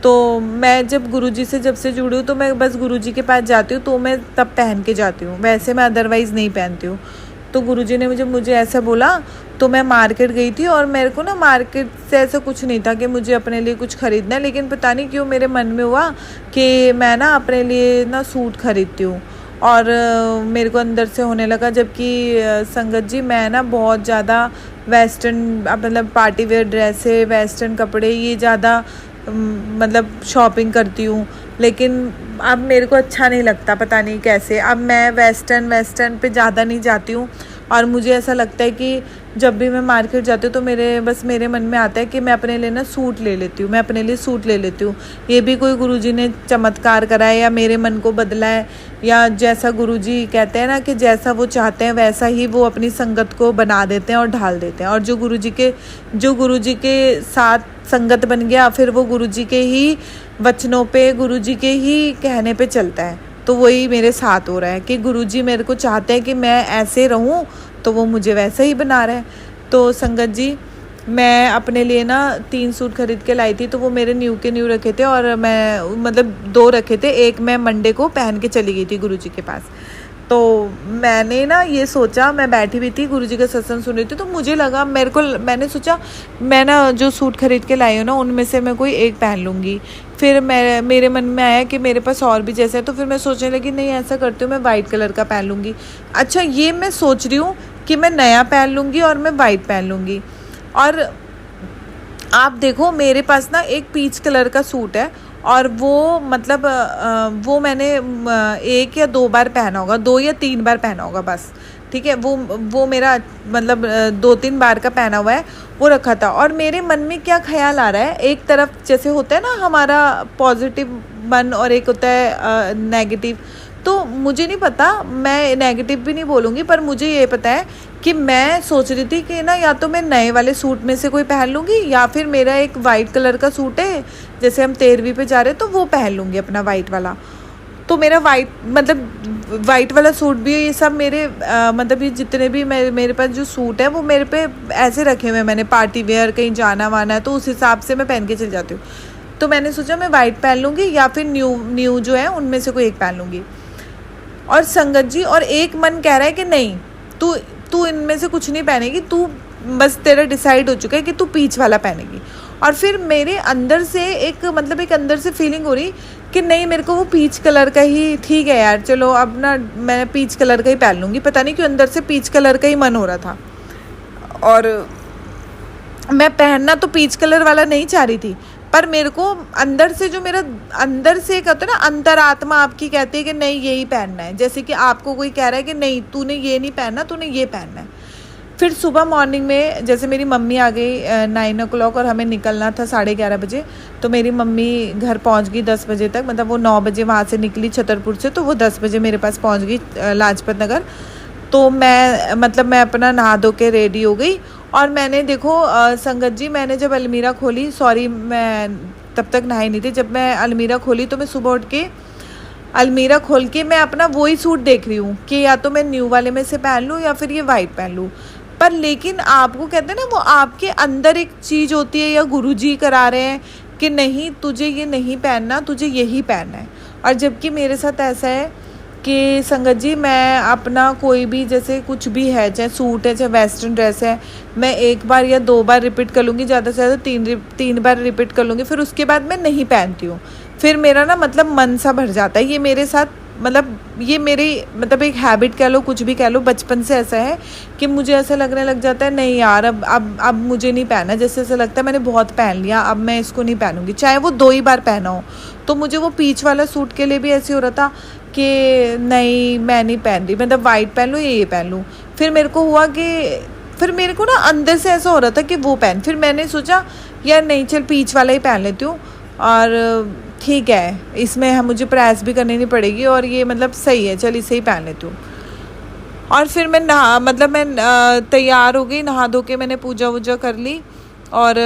तो मैं जब गुरुजी से जब से जुड़ी हूँ तो मैं बस गुरुजी के पास जाती हूँ तो मैं तब पहन के जाती हूँ, वैसे मैं अदरवाइज़ नहीं पहनती हूँ। तो गुरुजी ने मुझे ऐसा बोला, तो मैं मार्केट गई थी, और मेरे को ना मार्केट से ऐसा कुछ नहीं था कि मुझे अपने लिए कुछ ख़रीदना है, लेकिन पता नहीं क्यों मेरे मन में हुआ कि मैं ना अपने लिए ना सूट खरीदती हूँ, और मेरे को अंदर से होने लगा। जबकि संगत जी मैं ना बहुत ज़्यादा वेस्टर्न मतलब पार्टी वेयर ड्रेसें, वेस्टर्न कपड़े ये ज़्यादा मतलब शॉपिंग करती हूँ, लेकिन अब मेरे को अच्छा नहीं लगता, पता नहीं कैसे। अब मैं वेस्टर्न पे ज़्यादा नहीं जाती हूँ, और मुझे ऐसा लगता है कि जब भी मैं मार्केट जाती हूँ तो मेरे मन में आता है कि मैं अपने लिए ना सूट ले लेती हूँ, मैं अपने लिए सूट ले लेती हूँ। ये भी कोई गुरुजी ने चमत्कार करा है या मेरे मन को बदला है, या जैसा गुरुजी कहते हैं ना कि जैसा वो चाहते हैं वैसा ही वो अपनी संगत को बना देते हैं और ढाल देते हैं। और जो गुरुजी के साथ संगत बन गया, फिर वो गुरुजी के ही वचनों पे, गुरुजी के ही कहने पे चलता है। तो वही मेरे साथ हो रहा है कि गुरुजी मेरे को चाहते हैं कि मैं ऐसे रहूं, तो वो मुझे वैसा ही बना रहे हैं। तो संगत जी मैं अपने लिए ना 3 सूट खरीद के लाई थी, तो वो मेरे न्यू के न्यू रखे थे, और मैं मतलब 2 रखे थे, एक मैं मंडे को पहन के चली गई थी गुरुजी के पास। तो मैंने ना ये सोचा, मैं बैठी हुई थी गुरुजी का सत्संग सुन रही थी, तो मुझे लगा मैंने सोचा मैं ना जो सूट खरीद के लाई हूँ ना उनमें से मैं कोई एक पहन लूँगी। फिर मेरे मन में आया कि मेरे पास और भी जैसे है, तो फिर मैं सोचने लगी नहीं ऐसा करती हूँ, मैं वाइट कलर का पहन लूँगी। अच्छा ये मैं सोच रही हूँ कि मैं नया पहन लूँगी और मैं वाइट पहन लूँगी। और आप देखो मेरे पास ना एक पीच कलर का सूट है, और वो मतलब वो मैंने 1 या 2 बार पहना होगा, 2 या 3 बार पहना होगा बस, ठीक है। वो मेरा मतलब 2-3 बार का पहना हुआ है, वो रखा था। और मेरे मन में क्या ख्याल आ रहा है, एक तरफ जैसे होता है ना हमारा पॉजिटिव मन और एक होता है नेगेटिव। तो मुझे नहीं पता, मैं नेगेटिव भी नहीं बोलूँगी, पर मुझे ये पता है कि मैं सोच रही थी कि ना या तो मैं नए वाले सूट में से कोई पहन लूँगी, या फिर मेरा एक वाइट कलर का सूट है जैसे हम 13वीं पे जा रहे हैं तो वो पहन लूँगी अपना वाइट वाला। तो मेरा वाइट वाला सूट भी, ये सब मेरे मतलब ये जितने भी मेरे पास जो सूट है वो मेरे पे ऐसे रखे हुए हैं मैंने, पार्टी वेयर, कहीं जाना वाना है तो उस हिसाब से मैं पहन के चल जाती हूँ। तो मैंने सोचा मैं वाइट पहन लूँगी या फिर न्यू जो है उनमें से कोई एक पहन लूँगी। और संगत जी, और एक मन कह रहा है कि नहीं, तू इनमें से कुछ नहीं पहनेगी, तू बस तेरा डिसाइड हो चुका है कि तू पीच वाला पहनेगी। और फिर मेरे अंदर से एक अंदर से फीलिंग हो रही कि नहीं, मेरे को वो पीच कलर का ही ठीक है यार, चलो अब ना मैं पीच कलर का ही पहन लूँगी। पता नहीं क्यों अंदर से पीच कलर का ही मन हो रहा था, और मैं पहनना तो पीच कलर वाला नहीं चाह रही थी, पर मेरे को अंदर से जो मेरा अंदर से कहते हैं ना, अंतरात्मा आपकी कहती है कि नहीं यही पहनना है। जैसे कि आपको कोई कह रहा है कि नहीं तूने ये नहीं पहनना, तूने ये पहनना है। फिर सुबह मॉर्निंग में जैसे मेरी मम्मी आ गई 9 o'clock, और हमें निकलना था 11:30 बजे। तो मेरी मम्मी घर पहुंच गई 10 बजे तक, मतलब वो 9 बजे वहाँ से निकली छतरपुर से, तो वो 10 बजे मेरे पास पहुंच गई लाजपत नगर। तो मैं अपना नहा धो के रेडी हो गई, और मैंने देखो संगत जी, मैंने जब अलमीरा खोली, सॉरी मैं तब तक नहाई नहीं थी, जब मैं अलमीरा खोली तो मैं सुबह उठ के अलमीरा खोल के मैं अपना वही सूट देख रही हूँ कि या तो मैं न्यू वाले में से पहन लूँ या फिर ये वाइट पहन लूँ। पर लेकिन आपको कहते हैं ना, वो आपके अंदर एक चीज़ होती है, या गुरुजी करा रहे हैं कि नहीं तुझे ये नहीं पहनना, तुझे यही पहनना है। और जबकि मेरे साथ ऐसा है कि संगत जी, मैं अपना कोई भी जैसे कुछ भी है, चाहे सूट है चाहे वेस्टर्न ड्रेस है, मैं 1 बार या 2 बार रिपीट कर लूँगी, ज़्यादा से ज़्यादा 3 बार रिपीट कर लूँगी, फिर उसके बाद मैं नहीं पहनती हूँ। फिर मेरा ना मन सा भर जाता है। ये मेरे साथ ये मेरी एक हैबिट कह लो, कुछ भी कह लो, बचपन से ऐसा है कि मुझे ऐसा लगने लग जाता है नहीं यार, अब मुझे नहीं पहना। जैसे ऐसा लगता है मैंने बहुत पहन लिया, अब मैं इसको नहीं पहनूंगी, चाहे वो 2 ही बार पहना हो। तो मुझे वो पीच वाला सूट के लिए भी ऐसे हो रहा था कि नहीं मैं नहीं पहन रही, वाइट पहन लूँ या ये पहन लूँ। फिर मेरे को हुआ कि फिर मेरे को ना अंदर से ऐसा हो रहा था कि वो पहन। फिर मैंने सोचा यार नहीं, चल पीच वाला ही पहन लेती हूँ, और ठीक है, इसमें मुझे प्रेस भी करनी नहीं पड़ेगी, और ये सही है, चल इसे ही पहन लेती हूँ। और फिर मैं तैयार हो गई, नहा धो के मैंने पूजा वूजा कर ली, और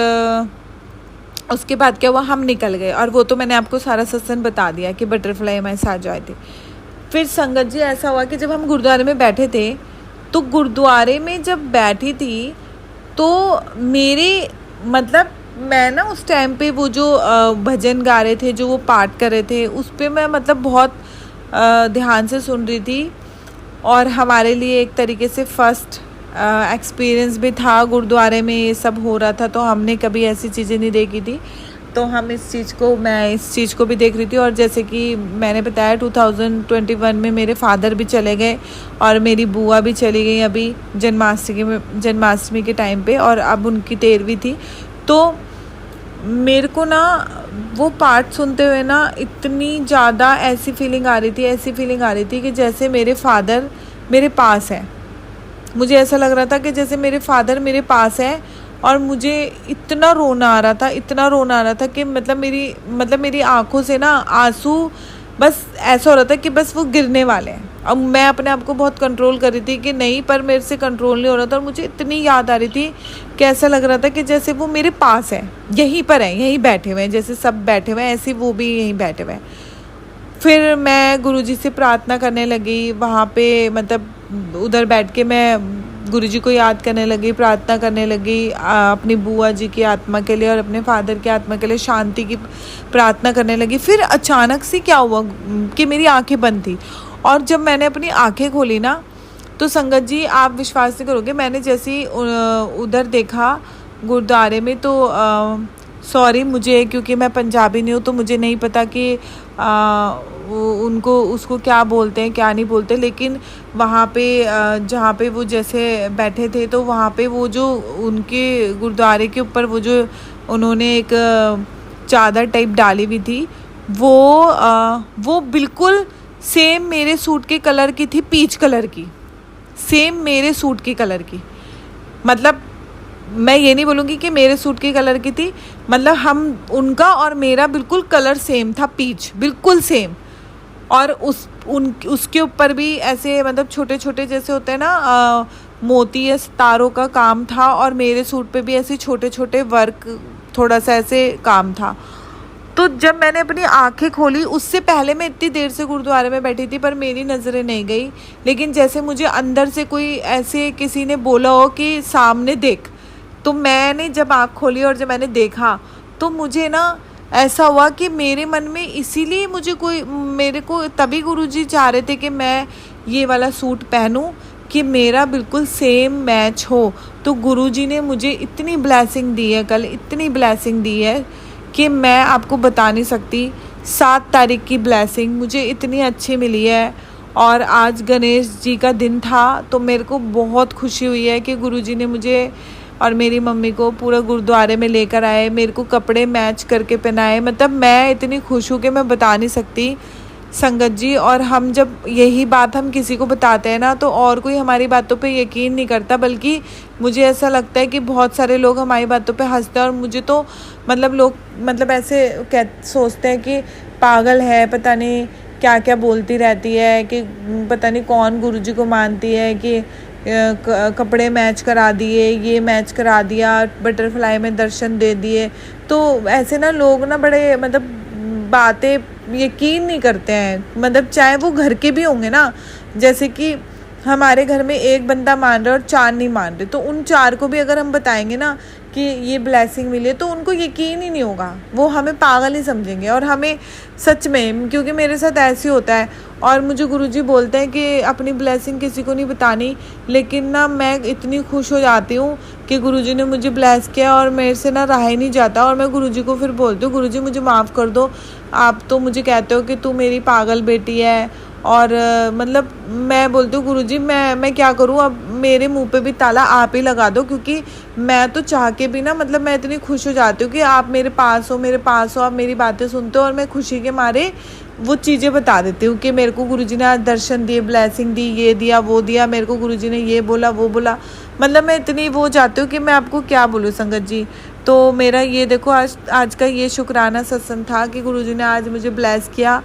उसके बाद क्या हुआ, हम निकल गए। और वो तो मैंने आपको सारा सत्संग बता दिया कि बटरफ्लाई हमारे साथ जो आए थे। फिर संगत जी ऐसा हुआ कि जब हम गुरुद्वारे में बैठे थे, तो गुरुद्वारे में जब बैठी थी तो मेरे मैं ना उस टाइम पे वो जो भजन गा रहे थे, जो वो पाठ कर रहे थे, उस पे मैं बहुत ध्यान से सुन रही थी। और हमारे लिए एक तरीके से फर्स्ट एक्सपीरियंस भी था, गुरुद्वारे में ये सब हो रहा था, तो हमने कभी ऐसी चीज़ें नहीं देखी थी, तो मैं इस चीज़ को भी देख रही थी। और जैसे कि मैंने बताया 2021 में मेरे फादर भी चले गए, और मेरी बुआ भी चली गई अभी जन्माष्टमी के टाइम पे, और अब उनकी 13वीं थी। तो मेरे को ना वो पाठ सुनते हुए ना इतनी ज़्यादा ऐसी फीलिंग आ रही थी कि जैसे मेरे फादर मेरे पास है। मुझे ऐसा लग रहा था कि जैसे मेरे फादर मेरे पास है, और मुझे इतना रोना आ रहा था कि मेरी आंखों से ना आंसू, बस ऐसा हो रहा था कि बस वो गिरने वाले हैं। अब मैं अपने आप को बहुत कंट्रोल कर रही थी कि नहीं, पर मेरे से कंट्रोल नहीं हो रहा था, और मुझे इतनी याद आ रही थी कि ऐसा लग रहा था कि जैसे वो मेरे पास है, यहीं पर है, यहीं बैठे हुए हैं, जैसे सब बैठे हुए हैं ऐसे वो भी यहीं बैठे हुए हैं। फिर मैं गुरुजी से प्रार्थना करने लगी वहाँ पे, उधर बैठ के मैं गुरुजी को याद करने लगी, प्रार्थना करने लगी अपनी बुआ जी की आत्मा के लिए और अपने फादर की आत्मा के लिए शांति की प्रार्थना करने लगी। फिर अचानक से क्या हुआ कि मेरी आंखें बंद थी, और जब मैंने अपनी आंखें खोली ना, तो संगत जी आप विश्वास नहीं करोगे, मैंने जैसे ही उधर देखा गुरुद्वारे में, तो सॉरी मुझे, क्योंकि मैं पंजाबी नहीं हूँ तो मुझे नहीं पता कि उसको क्या बोलते हैं क्या नहीं बोलते, लेकिन वहाँ पे जहाँ पे वो जैसे बैठे थे, तो वहाँ पे वो जो उनके गुरुद्वारे के ऊपर वो जो उन्होंने एक चादर टाइप डाली हुई थी, वो बिल्कुल सेम मेरे सूट के कलर की थी, पीच कलर की, सेम मेरे सूट के कलर की। मैं ये नहीं बोलूँगी कि मेरे सूट के कलर की थी, हम उनका और मेरा बिल्कुल कलर सेम था, पीच बिल्कुल सेम। और उसके ऊपर भी ऐसे छोटे छोटे जैसे होते हैं ना मोती या सितारों का काम था, और मेरे सूट पे भी ऐसे छोटे छोटे वर्क थोड़ा सा ऐसे काम था। तो जब मैंने अपनी आंखें खोली, उससे पहले मैं इतनी देर से गुरुद्वारे में बैठी थी पर मेरी नज़रें नहीं गई, लेकिन जैसे मुझे अंदर से कोई ऐसे किसी ने बोला हो कि सामने देख, तो मैंने जब आँख खोली और जब मैंने देखा तो मुझे ना ऐसा हुआ कि मेरे मन में, इसीलिए मेरे को तभी गुरुजी चाह रहे थे कि मैं ये वाला सूट पहनूं कि मेरा बिल्कुल सेम मैच हो। तो गुरुजी ने मुझे इतनी ब्लेसिंग दी है, कल इतनी ब्लेसिंग दी है कि मैं आपको बता नहीं सकती। 7 तारीख की ब्लेसिंग मुझे इतनी अच्छी मिली है। और आज गणेश जी का दिन था तो मेरे को बहुत खुशी हुई है कि गुरुजी ने मुझे और मेरी मम्मी को पूरा गुरुद्वारे में लेकर आए, मेरे को कपड़े मैच करके पहनाए। मतलब मैं इतनी खुश हूँ कि मैं बता नहीं सकती संगत जी। और हम जब यही बात हम किसी को बताते हैं ना तो और कोई हमारी बातों पे यकीन नहीं करता, बल्कि मुझे ऐसा लगता है कि बहुत सारे लोग हमारी बातों पे हंसते हैं। और मुझे तो लोग ऐसे सोचते हैं कि पागल है, पता नहीं क्या क्या बोलती रहती है, कि पता नहीं कौन गुरुजी को मानती है, कि कपड़े मैच करा दिए, ये मैच करा दिया, बटरफ्लाई में दर्शन दे दिए। तो ऐसे ना लोग ना बड़े बातें यकीन नहीं करते हैं, चाहे वो घर के भी होंगे ना। जैसे कि हमारे घर में एक बंदा मान रहा है और 4 नहीं मान रहे, तो उन 4 को भी अगर हम बताएंगे ना कि ये ब्लेसिंग मिली है तो उनको यकीन ही नहीं होगा, वो हमें पागल ही समझेंगे। और हमें सच में, क्योंकि मेरे साथ ऐसे होता है और मुझे गुरुजी बोलते हैं कि अपनी ब्लेसिंग किसी को नहीं बतानी, लेकिन ना मैं इतनी खुश हो जाती हूँ कि गुरुजी ने मुझे ब्लेस किया और मेरे से ना रहा ही नहीं जाता। और मैं गुरुजी को फिर बोलती हूँ, गुरुजी मुझे माफ़ कर दो, आप तो मुझे कहते हो कि तू मेरी पागल बेटी है। और मैं बोलती हूँ गुरुजी मैं क्या करूँ, अब मेरे मुंह पे भी ताला आप ही लगा दो, क्योंकि मैं तो चाह के भी ना मैं इतनी खुश हो जाती हूँ कि आप मेरे पास हो, आप मेरी बातें सुनते हो और मैं खुशी के मारे वो चीज़ें बता देती हूँ कि मेरे को गुरुजी ने आज दर्शन दिए, ब्लेसिंग दी, ये दिया वो दिया, मेरे को गुरुजी ने ये बोला वो बोला। मैं इतनी वो जाती हूँ कि मैं आपको क्या बोलूँ संगत जी। तो मेरा ये देखो आज का ये शुक्राना सत्संग था कि गुरुजी ने आज मुझे ब्लेस किया।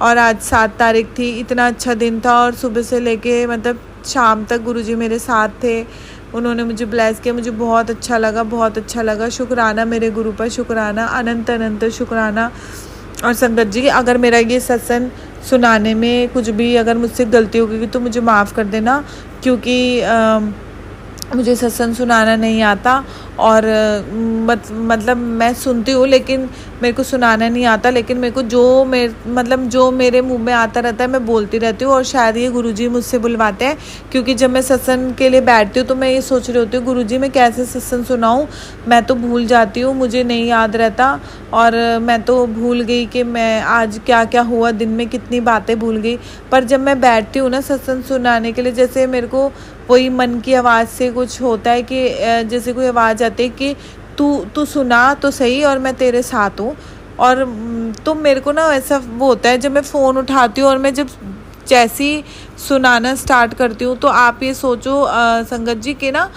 और आज 7 तारीख थी, इतना अच्छा दिन था और सुबह से लेके शाम तक गुरुजी मेरे साथ थे, उन्होंने मुझे ब्लेस किया, मुझे बहुत अच्छा लगा। शुक्राना मेरे गुरु पर, शुक्राना, अनंत अनंत शुक्राना। और संगत जी, अगर मेरा ये सत्संग सुनाने में कुछ भी अगर मुझसे गलती हो गई तो मुझे माफ़ कर देना, क्योंकि मुझे सत्संग सुनाना नहीं आता। और मैं सुनती हूँ लेकिन मेरे को सुनाना नहीं आता, लेकिन मेरे को जो मेरे मुंह में आता रहता है मैं बोलती रहती हूँ। और शायद ये गुरुजी मुझसे बुलवाते हैं, क्योंकि जब मैं सत्संग के लिए बैठती हूँ तो मैं ये सोच रही होती हूँ गुरुजी मैं कैसे सत्संग सुनाऊँ, मैं तो भूल जाती हूँ, मुझे नहीं याद रहता। और मैं तो भूल गई कि मैं आज क्या क्या हुआ दिन में, कितनी बातें भूल गई। पर जब मैं बैठती हूँ ना सत्संग सुनाने के लिए, जैसे मेरे को वही मन की आवाज़ से कुछ होता है कि जैसे कोई आवाज़ आती है कि तू सुना तो सही और मैं तेरे साथ हूँ। और तो मेरे को ना ऐसा वो होता है जब मैं फ़ोन उठाती हूँ और मैं जब जैसी सुनाना स्टार्ट करती हूँ तो आप ये सोचो संगत जी के ना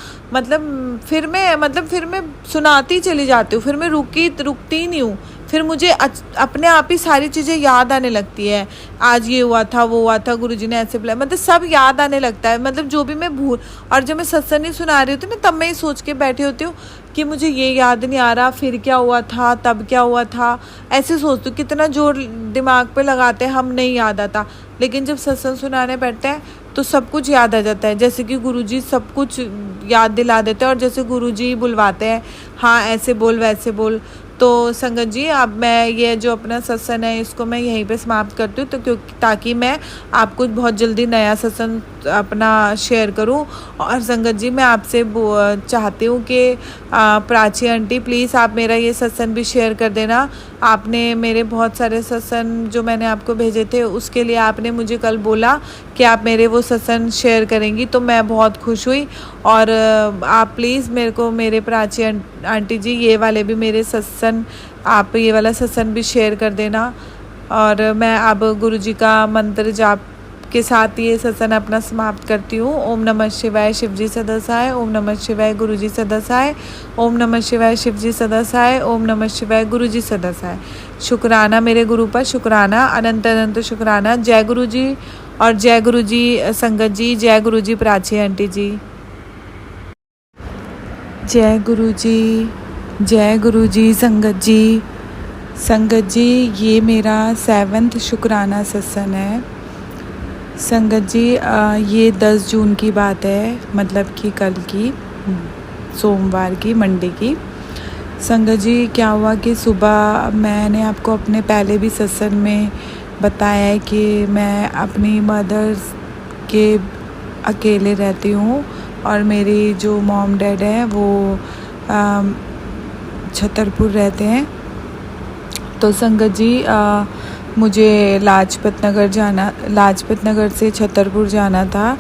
फिर मैं सुनाती चली जाती हूँ, फिर मैं रुकती नहीं हूँ। फिर मुझे अपने आप ही सारी चीज़ें याद आने लगती है, आज ये हुआ था वो हुआ था, गुरुजी ने ऐसे बुलाया, सब याद आने लगता है। जो भी मैं भूल, और जब मैं सत्संग नहीं सुना रही होती ना तब मैं ये सोच के बैठी होती हूँ कि मुझे ये याद नहीं आ रहा, फिर क्या हुआ था, तब क्या हुआ था, ऐसे सोचती हूँ। कितना जोर दिमाग पे लगाते हैं हम, नहीं याद आता। लेकिन जब सत्संग सुनाने बैठते हैं तो सब कुछ याद आ जाता है, जैसे कि गुरुजी सब कुछ याद दिला देते हैं और जैसे गुरुजी बुलवाते हैं, हाँ ऐसे बोल वैसे बोल। तो संगत जी, अब मैं ये जो अपना सत्संग है इसको मैं यहीं पे समाप्त करती हूँ, तो ताकि मैं आपको बहुत जल्दी नया सत्संग अपना शेयर करूँ। और संगत जी, मैं आपसे चाहती हूँ कि प्राची आंटी प्लीज़ आप मेरा ये सत्संग भी शेयर कर देना। आपने मेरे बहुत सारे सत्संग जो मैंने आपको भेजे थे उसके लिए आपने मुझे कल बोला कि आप मेरे वो सत्संग शेयर करेंगी, तो मैं बहुत खुश हुई। और आप प्लीज़ मेरे को, मेरे प्राची आंटी जी, ये वाले भी मेरे सत्संग, आप ये वाला सत्संग भी शेयर कर देना। और मैं अब गुरुजी का मंत्र जाप के साथ ये सत्संग अपना समाप्त करती हूँ। ओम नमः शिवाय, शिवजी सदा सहाय। ओम नमः शिवाय, गुरुजी सदा सहाय। ओम नमः शिवाय, शिवजी सदा सहाय। ओम नमः शिवाय, गुरुजी सदा सहाय। शुक्राना मेरे गुरु पर, शुक्राना, अनंत अनंत शुक्राना। जय गुरु जी और जय गुरु जी संगत जी, जय गुरु जी प्राची आंटी जी। जय गुरु जी, जय गुरु जी संगत जी। संगत जी, ये मेरा 7वां शुक्राना सत्संग है। संगत जी, ये 10 जून की बात है, मतलब कि कल की, सोमवार की, मंडे की। संगत जी, क्या हुआ कि सुबह मैंने आपको अपने पहले भी सत्संग में बताया है कि मैं अपनी मदर के अकेले रहती हूँ और मेरी जो मॉम डैड है वो छतरपुर रहते हैं। तो संगत जी, मुझे लाजपत नगर से छतरपुर जाना था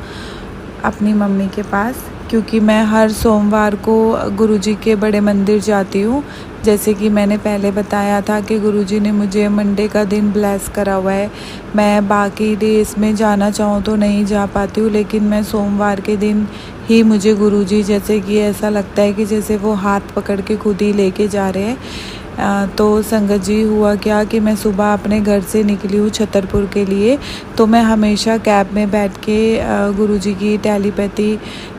अपनी मम्मी के पास, क्योंकि मैं हर सोमवार को गुरुजी के बड़े मंदिर जाती हूँ। जैसे कि मैंने पहले बताया था कि गुरुजी ने मुझे मंडे का दिन ब्लेस करा हुआ है। मैं बाकी डेज में जाना चाहूँ तो नहीं जा पाती हूँ, लेकिन मैं सोमवार के दिन ही मुझे गुरुजी, जैसे कि ऐसा लगता है कि जैसे वो हाथ पकड़ के खुद ही लेके जा रहे हैं। तो संगत जी, हुआ क्या कि मैं सुबह अपने घर से निकली हूँ छतरपुर के लिए। तो मैं हमेशा कैब में बैठ के गुरुजी की टेलीपैथी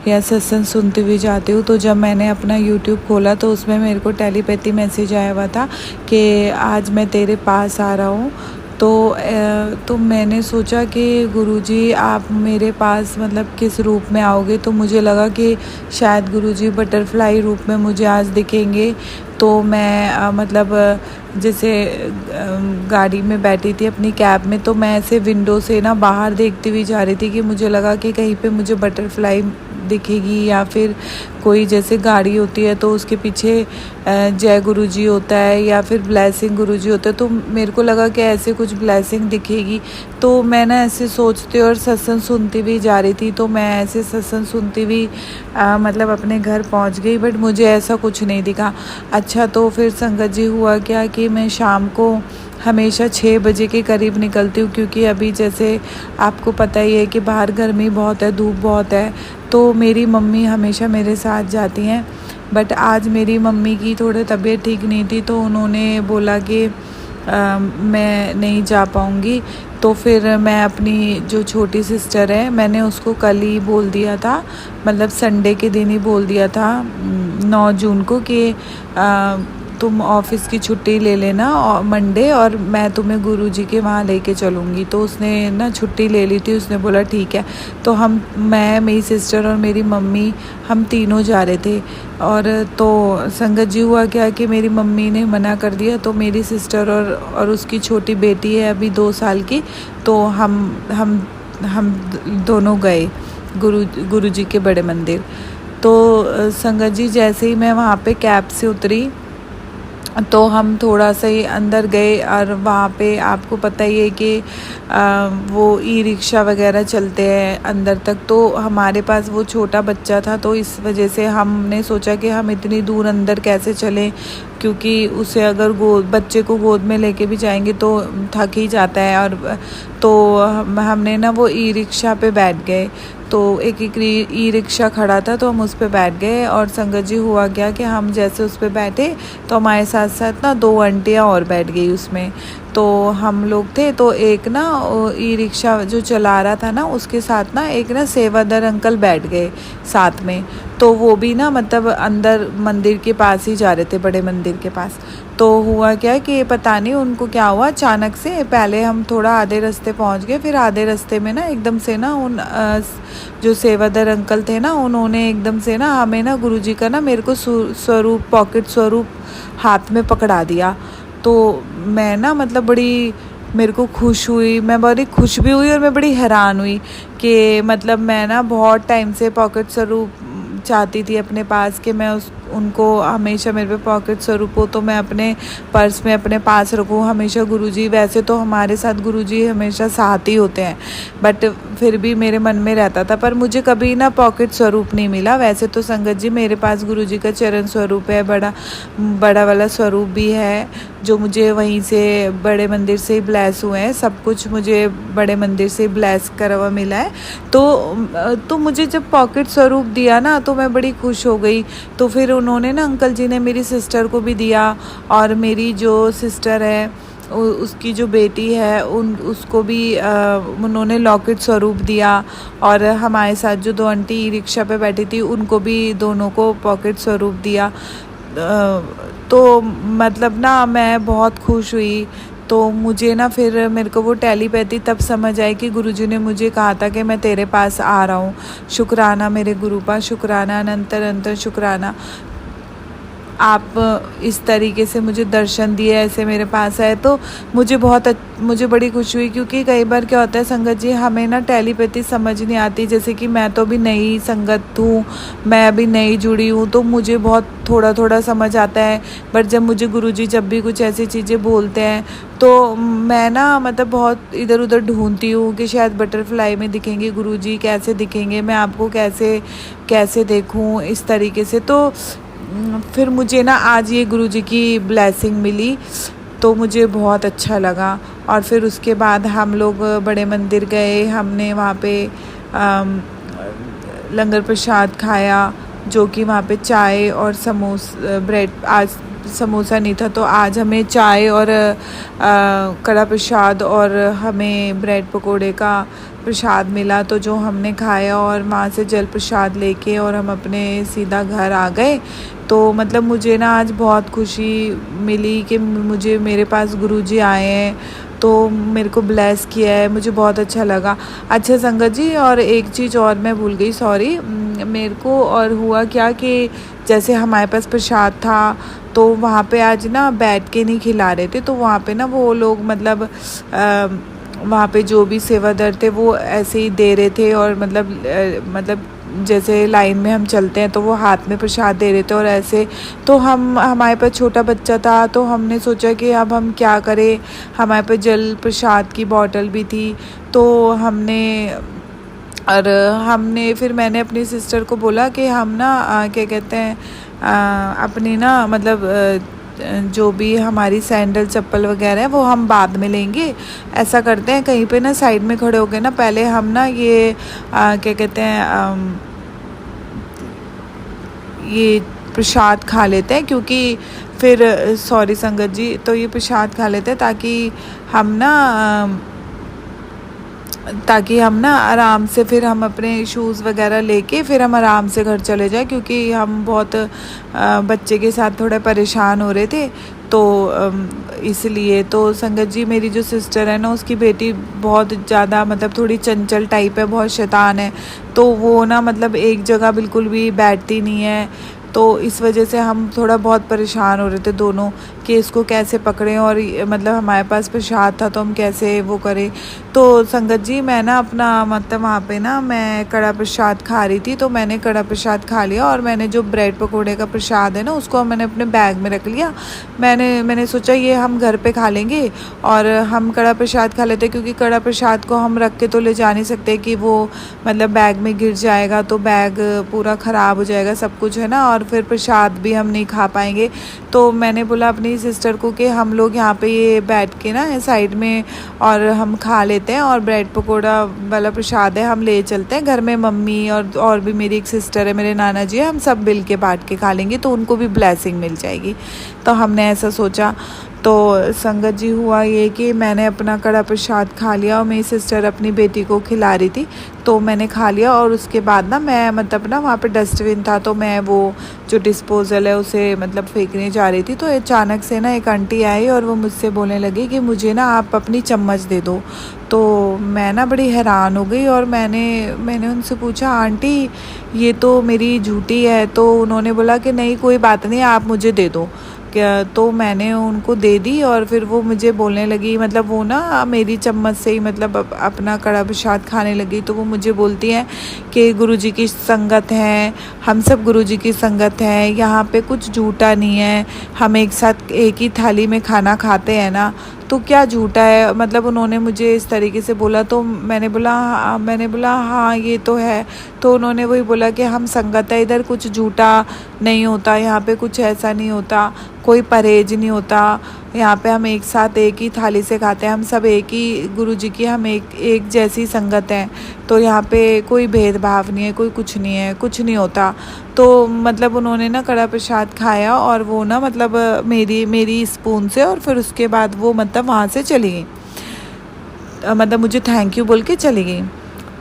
या सत्संग सुनते हुए जाती हूँ। तो जब मैंने अपना यूट्यूब खोला तो उसमें मेरे को टेलीपैथी मैसेज आया हुआ था कि आज मैं तेरे पास आ रहा हूँ। तो मैंने सोचा कि गुरुजी आप मेरे पास मतलब किस रूप में आओगे। तो मुझे लगा कि शायद गुरुजी बटरफ्लाई रूप में मुझे आज दिखेंगे। तो मैं मतलब जैसे गाड़ी में बैठी थी अपनी कैब में, तो मैं ऐसे विंडो से ना बाहर देखती हुई जा रही थी कि मुझे लगा कि कहीं पे मुझे बटरफ्लाई दिखेगी, या फिर कोई जैसे गाड़ी होती है तो उसके पीछे जय गुरुजी होता है या फिर ब्लेसिंग गुरुजी होता है। तो मेरे को लगा कि ऐसे कुछ ब्लेसिंग दिखेगी। तो मैं ना ऐसे सोचते और सत्संग सुनती भी जा रही थी। तो मैं ऐसे सत्संग सुनती हुई मतलब अपने घर पहुंच गई, बट मुझे ऐसा कुछ नहीं दिखा। अच्छा, तो फिर संगत जी, हुआ क्या कि मैं शाम को हमेशा 6 बजे के करीब निकलती हूँ, क्योंकि अभी जैसे आपको पता ही है कि बाहर गर्मी बहुत है, धूप बहुत है। तो मेरी मम्मी हमेशा मेरे साथ जाती हैं, बट आज मेरी मम्मी की थोड़ी तबीयत ठीक नहीं थी, तो उन्होंने बोला कि मैं नहीं जा पाऊँगी। तो फिर मैं अपनी जो छोटी सिस्टर है, मैंने उसको कल ही बोल दिया था, मतलब संडे के दिन ही बोल दिया था 9 जून को कि तुम ऑफ़िस की छुट्टी ले लेना और मंडे, और मैं तुम्हें गुरुजी के वहाँ लेके चलूँगी। तो उसने ना छुट्टी ले ली थी, उसने बोला ठीक है। तो मैं, मेरी सिस्टर और मेरी मम्मी, हम तीनों जा रहे थे। और तो संगत जी, हुआ क्या कि मेरी मम्मी ने मना कर दिया। तो मेरी सिस्टर और उसकी छोटी बेटी है अभी 2 साल की, तो हम दोनों गए गुरुजी के बड़े मंदिर। तो संगत जी, जैसे ही मैं वहाँ पे कैब से उतरी तो हम थोड़ा सा ही अंदर गए, और वहाँ पे आपको पता ही है कि वो ई रिक्शा वगैरह चलते हैं अंदर तक। तो हमारे पास वो छोटा बच्चा था, तो इस वजह से हमने सोचा कि हम इतनी दूर अंदर कैसे चलें, क्योंकि उसे अगर बच्चे को गोद में लेके भी जाएंगे तो थक ही जाता है। और तो हमने ना वो ई रिक्शा पे बैठ गए। तो एक ई रिक्शा खड़ा था, तो हम उस पर बैठ गए। और संगत जी, हुआ क्या कि हम जैसे उस पर बैठे तो हमारे साथ साथ ना 2 आंटियाँ और बैठ गई उसमें। तो हम लोग थे, तो एक ना ई रिक्शा जो चला रहा था ना, उसके साथ ना एक ना सेवादार अंकल बैठ गए साथ में। तो वो भी ना मतलब अंदर मंदिर के पास ही जा रहे थे, बड़े मंदिर के पास। तो हुआ क्या कि पता नहीं उनको क्या हुआ, अचानक से पहले हम थोड़ा आधे रास्ते पहुंच गए, फिर आधे रास्ते में ना एकदम से ना उन जो सेवादार अंकल थे ना, उन्होंने एकदम से ना हमें ना गुरुजी का ना मेरे को स्वरूप, पॉकेट स्वरूप हाथ में पकड़ा दिया। तो मैं ना मतलब बड़ी, मेरे को खुश हुई, मैं बड़ी खुश भी हुई और मैं बड़ी हैरान हुई कि मतलब मैं ना बहुत टाइम से पॉकेट स्वरूप चाहती थी अपने पास, कि मैं उनको हमेशा मेरे पे पॉकेट स्वरूप हो तो मैं अपने पर्स में अपने पास रखूँ हमेशा गुरुजी। वैसे तो हमारे साथ गुरुजी हमेशा साथ ही होते हैं, बट फिर भी मेरे मन में रहता था, पर मुझे कभी ना पॉकेट स्वरूप नहीं मिला। वैसे तो संगत जी, मेरे पास गुरुजी का चरण स्वरूप है, बड़ा वाला स्वरूप भी है, जो मुझे वहीं से बड़े मंदिर से ही ब्लेस हुए हैं। सब कुछ मुझे बड़े मंदिर से ब्लेस करा हुआ मिला है। तो मुझे जब पॉकेट स्वरूप दिया ना, तो मैं बड़ी खुश हो गई। तो फिर उन्होंने ना, अंकल जी ने मेरी सिस्टर को भी दिया, और मेरी जो सिस्टर है उसकी जो बेटी है उसको भी उन्होंने लॉकेट स्वरूप दिया। और हमारे साथ जो 2 आंटी ई रिक्शा पे बैठी थी उनको भी दोनों को पॉकेट स्वरूप दिया। तो मतलब ना मैं बहुत खुश हुई। तो मुझे ना फिर मेरे को वो टेलीपैथी तब समझ आई कि गुरुजी ने मुझे कहा था कि मैं तेरे पास आ रहा हूँ। शुक्राना मेरे गुरु का, शुक्राना अनंतर अंतर शुक्राना, आप इस तरीके से मुझे दर्शन दिए, ऐसे मेरे पास आए। तो मुझे बड़ी खुशी हुई, क्योंकि कई बार क्या होता है संगत जी, हमें ना टेलीपैथी समझ नहीं आती। जैसे कि मैं तो अभी नई संगत हूँ, मैं अभी नई जुड़ी हूँ, तो मुझे बहुत थोड़ा थोड़ा समझ आता है। बट जब मुझे गुरुजी जब भी कुछ ऐसी चीज़ें बोलते हैं तो मैं ना मतलब बहुत इधर उधर ढूंढती हूँ कि शायद बटरफ्लाई में दिखेंगे गुरुजी, कैसे दिखेंगे, मैं आपको कैसे कैसे देखूँ, इस तरीके से। तो फिर मुझे ना आज ये गुरुजी की ब्लेसिंग मिली, तो मुझे बहुत अच्छा लगा। और फिर उसके बाद हम लोग बड़े मंदिर गए, हमने वहाँ पे लंगर प्रसाद खाया, जो कि वहाँ पे चाय और ब्रेड, आज समोसा नहीं था तो आज हमें चाय और कड़ा प्रसाद और हमें ब्रेड पकोड़े का प्रसाद मिला। तो जो हमने खाया और वहाँ से जल प्रसाद लेके और हम अपने सीधा घर आ गए। तो मतलब मुझे ना आज बहुत खुशी मिली कि मेरे पास गुरुजी आए हैं, तो मेरे को ब्लेस किया है, मुझे बहुत अच्छा लगा। अच्छा संगत जी, और एक चीज़ और मैं भूल गई, सॉरी, मेरे को और हुआ क्या कि जैसे हमारे पास प्रसाद था तो वहाँ पे आज ना बैठ के नहीं खिला रहे थे। तो वहाँ पे ना वो लोग मतलब वहाँ पे जो भी सेवादार थे वो ऐसे ही दे रहे थे, और मतलब जैसे लाइन में हम चलते हैं तो वो हाथ में प्रसाद दे रहे थे और ऐसे। तो हमारे पास छोटा बच्चा था, तो हमने सोचा कि अब हम क्या करें, हमारे पास जल प्रसाद की बॉटल भी थी। तो हमने फिर मैंने अपनी सिस्टर को बोला कि हम ना क्या कहते हैं अपनी ना मतलब जो भी हमारी सैंडल चप्पल वगैरह है वो हम बाद में लेंगे। ऐसा करते हैं, कहीं पे ना साइड में खड़े हो गए ना, पहले हम ना ये क्या कहते हैं ये प्रसाद खा लेते हैं, क्योंकि फिर सॉरी संगत जी, तो ये प्रसाद खा लेते हैं ताकि हम ना आराम से फिर हम अपने शूज़ वगैरह लेके फिर हम आराम से घर चले जाए, क्योंकि हम बहुत बच्चे के साथ थोड़ा परेशान हो रहे थे। तो इसलिए तो संगत जी, मेरी जो सिस्टर है ना, उसकी बेटी बहुत ज़्यादा मतलब थोड़ी चंचल टाइप है, बहुत शैतान है। तो वो ना मतलब एक जगह बिल्कुल भी बैठती नहीं है। तो इस वजह से हम थोड़ा बहुत परेशान हो रहे थे दोनों कि इसको कैसे पकड़ें, और मतलब हमारे पास प्रसाद था तो हम कैसे वो करें। तो संगत जी, मैं ना अपना मतलब वहाँ पे ना मैं कड़ा प्रसाद खा रही थी, तो मैंने कड़ा प्रसाद खा लिया और मैंने जो ब्रेड पकोड़े का प्रसाद है ना उसको मैंने अपने बैग में रख लिया। मैंने सोचा ये हम घर पे खा लेंगे और हम कड़ा प्रसाद खा लेते, क्योंकि कड़ा प्रसाद को हम रख के तो ले जा नहीं सकते कि वो मतलब बैग में गिर जाएगा तो बैग पूरा ख़राब हो जाएगा, सब कुछ है ना, और फिर प्रसाद भी हम नहीं खा पाएंगे। तो मैंने बोला अपनी सिस्टर को कि हम लोग यहाँ पे ये बैठ के ना साइड में और हम खा लेते हैं, और ब्रेड पकोड़ा वाला प्रसाद है हम ले चलते हैं घर में, मम्मी और भी मेरी एक सिस्टर है, मेरे नाना जी है, हम सब मिल के बांट के खा लेंगे तो उनको भी ब्लेसिंग मिल जाएगी। तो हमने ऐसा सोचा। तो संगत जी, हुआ ये कि मैंने अपना कड़ा प्रसाद खा लिया और मेरी सिस्टर अपनी बेटी को खिला रही थी, तो मैंने खा लिया। और उसके बाद ना मैं मतलब ना वहाँ पे डस्टबिन था, तो मैं वो जो डिस्पोज़ल है उसे मतलब फेंकने जा रही थी। तो अचानक से ना एक आंटी आई और वो मुझसे बोलने लगी कि मुझे ना आप अपनी चम्मच दे दो। तो मैं ना बड़ी हैरान हो गई और मैंने उनसे पूछा, आंटी ये तो मेरी झूठी है। तो उन्होंने बोला कि नहीं कोई बात नहीं, आप मुझे दे दो। तो मैंने उनको दे दी और फिर वो मुझे बोलने लगी, मतलब वो ना मेरी चम्मच से ही मतलब अपना कड़ा प्रसाद खाने लगी। तो वो मुझे बोलती हैं कि गुरुजी की संगत है, हम सब गुरुजी की संगत है, यहाँ पे कुछ झूठा नहीं है, हम एक साथ एक ही थाली में खाना खाते हैं ना, तो क्या झूठा है। मतलब उन्होंने मुझे इस तरीके से बोला। तो मैंने बोला हाँ ये तो है। तो उन्होंने वही बोला कि हम संगत है, इधर कुछ झूठा नहीं होता, यहाँ पे कुछ ऐसा नहीं होता, कोई परहेज नहीं होता, यहाँ पे हम एक साथ एक ही थाली से खाते हैं, हम सब एक ही गुरुजी की, हम एक जैसी संगत हैं, तो यहाँ पे कोई भेदभाव नहीं है, कोई कुछ नहीं है, कुछ नहीं होता। तो मतलब उन्होंने ना कड़ा प्रसाद खाया और वो ना मतलब मेरी स्पून से, और फिर उसके बाद वो मतलब वहाँ से चली गई, मतलब मुझे थैंक यू बोल के चली गई।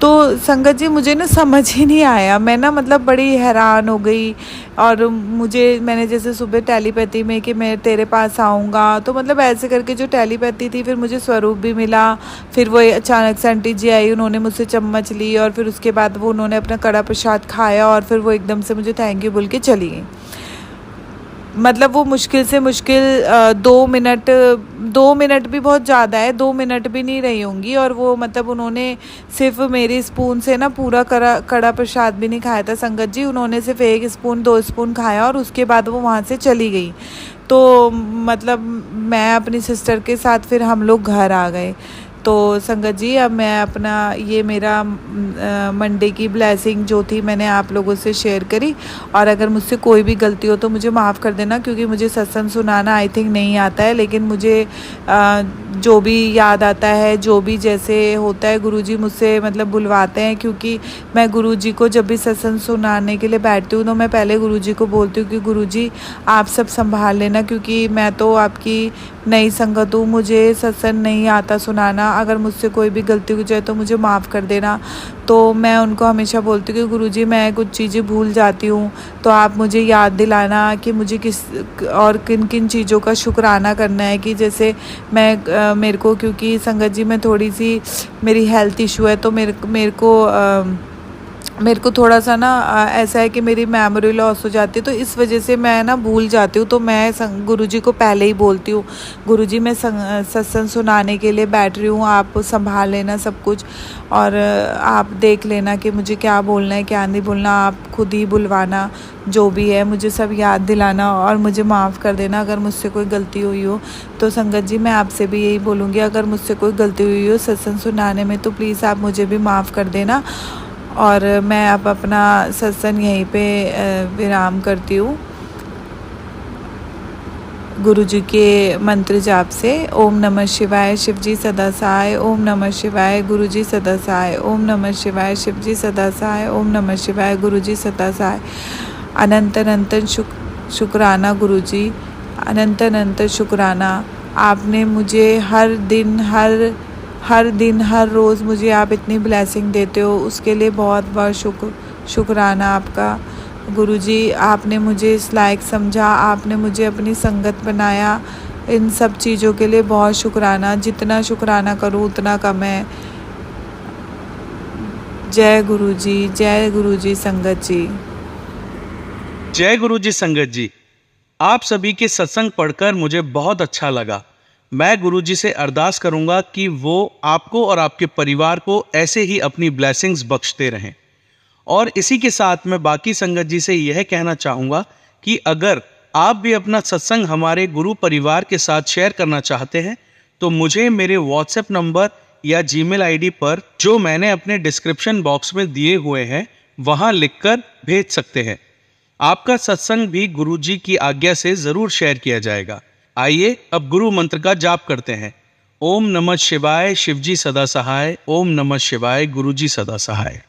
तो संगत जी मुझे ना समझ ही नहीं आया, मैं ना मतलब बड़ी हैरान हो गई। और मैंने जैसे सुबह टेलीपैथी में कि मैं तेरे पास आऊँगा, तो मतलब ऐसे करके जो टेलीपैथी थी, फिर मुझे स्वरूप भी मिला। फिर वो अचानक से आंटी जी आई, उन्होंने मुझसे चम्मच ली और फिर उसके बाद वो उन्होंने अपना कड़ा प्रसाद खाया और फिर वो एकदम से मुझे थैंक यू बोल के चली गई। मतलब वो मुश्किल से मुश्किल 2 मिनट भी बहुत ज़्यादा है, 2 मिनट भी नहीं रही होंगी। और वो मतलब उन्होंने सिर्फ मेरी स्पून से ना पूरा कड़ा प्रसाद भी नहीं खाया था संगत जी, उन्होंने सिर्फ 1 स्पून 2 स्पून खाया और उसके बाद वो वहाँ से चली गई। तो मतलब मैं अपनी सिस्टर के साथ फिर हम लोग घर आ गए। तो संगत जी अब मैं अपना ये मेरा मंडे की ब्लेसिंग जो थी मैंने आप लोगों से शेयर करी। और अगर मुझसे कोई भी गलती हो तो मुझे माफ़ कर देना, क्योंकि मुझे सत्संग सुनाना आई थिंक नहीं आता है, लेकिन मुझे जो भी याद आता है, जो भी जैसे होता है, गुरुजी मुझसे मतलब बुलवाते हैं। क्योंकि मैं गुरुजी को जब भी सत्संग सुनाने के लिए बैठती हूँ तो मैं पहले गुरुजी को बोलती हूँ कि गुरुजी आप सब संभाल लेना, क्योंकि मैं तो आपकी नई संगत हूँ, मुझे सत्संग नहीं आता सुनाना। अगर मुझसे कोई भी गलती हो जाए तो मुझे माफ़ कर देना। तो मैं उनको हमेशा बोलती हूँ कि गुरुजी मैं कुछ चीज़ें भूल जाती हूँ, तो आप मुझे याद दिलाना कि मुझे किस और किन किन चीज़ों का शुक्राना करना है। कि जैसे मेरे को, क्योंकि संगत जी में थोड़ी सी मेरी हेल्थ इशू है, तो मेरे को थोड़ा सा ना ऐसा है कि मेरी मेमोरी लॉस हो जाती है, तो इस वजह से मैं ना भूल जाती हूँ। तो मैं गुरुजी को पहले ही बोलती हूँ, गुरुजी मैं सत्संग सुनाने के लिए बैठ रही हूँ, आप संभाल लेना सब कुछ और आप देख लेना कि मुझे क्या बोलना है क्या नहीं बोलना, आप खुद ही बुलवाना, जो भी है मुझे सब याद दिलाना और मुझे माफ़ कर देना अगर मुझसे कोई गलती हुई हो। तो संगत जी मैं आपसे भी यही बोलूँगी, अगर मुझसे कोई गलती हुई हो सत्संग सुनाने में तो प्लीज़ आप मुझे भी माफ़ कर देना। और मैं अब अपना सत्संग यहीं पे विराम करती हूँ गुरुजी के मंत्र जाप से। ओम नमः शिवाय शिवजी सदा सहाय, ओम नमः शिवाय गुरुजी सदा सहाय, ओम नमः शिवाय शिवजी सदा सहाय, ओम नमः शिवाय गुरुजी सदा सहाय। अनंत अनंत शुक्राना गुरुजी, अनंत अनंत शुक्राना। आपने मुझे हर दिन हर रोज़ मुझे आप इतनी ब्लेसिंग देते हो, उसके लिए बहुत बहुत शुक्राना आपका गुरुजी। आपने मुझे इस लायक समझा, आपने मुझे अपनी संगत बनाया, इन सब चीज़ों के लिए बहुत शुक्राना। जितना शुक्राना करूँ उतना कम है। जय गुरुजी संगत जी। जय गुरुजी संगत जी। आप सभी के सत्संग पढ़कर मुझे बहुत अच्छा लगा। मैं गुरुजी से अरदास करूंगा कि वो आपको और आपके परिवार को ऐसे ही अपनी ब्लेसिंग्स बख्शते रहें। और इसी के साथ मैं बाकी संगत जी से यह कहना चाहूँगा कि अगर आप भी अपना सत्संग हमारे गुरु परिवार के साथ शेयर करना चाहते हैं तो मुझे मेरे व्हाट्सएप नंबर या जीमेल आईडी पर, जो मैंने अपने डिस्क्रिप्शन बॉक्स में दिए हुए हैं, वहाँ लिखकर भेज सकते हैं। आपका सत्संग भी गुरुजी की आज्ञा से ज़रूर शेयर किया जाएगा। आइए अब गुरु मंत्र का जाप करते हैं। ओम नमः शिवाय शिवजी सदा सहाय, ओम नमः शिवाय गुरुजी सदा सहाय।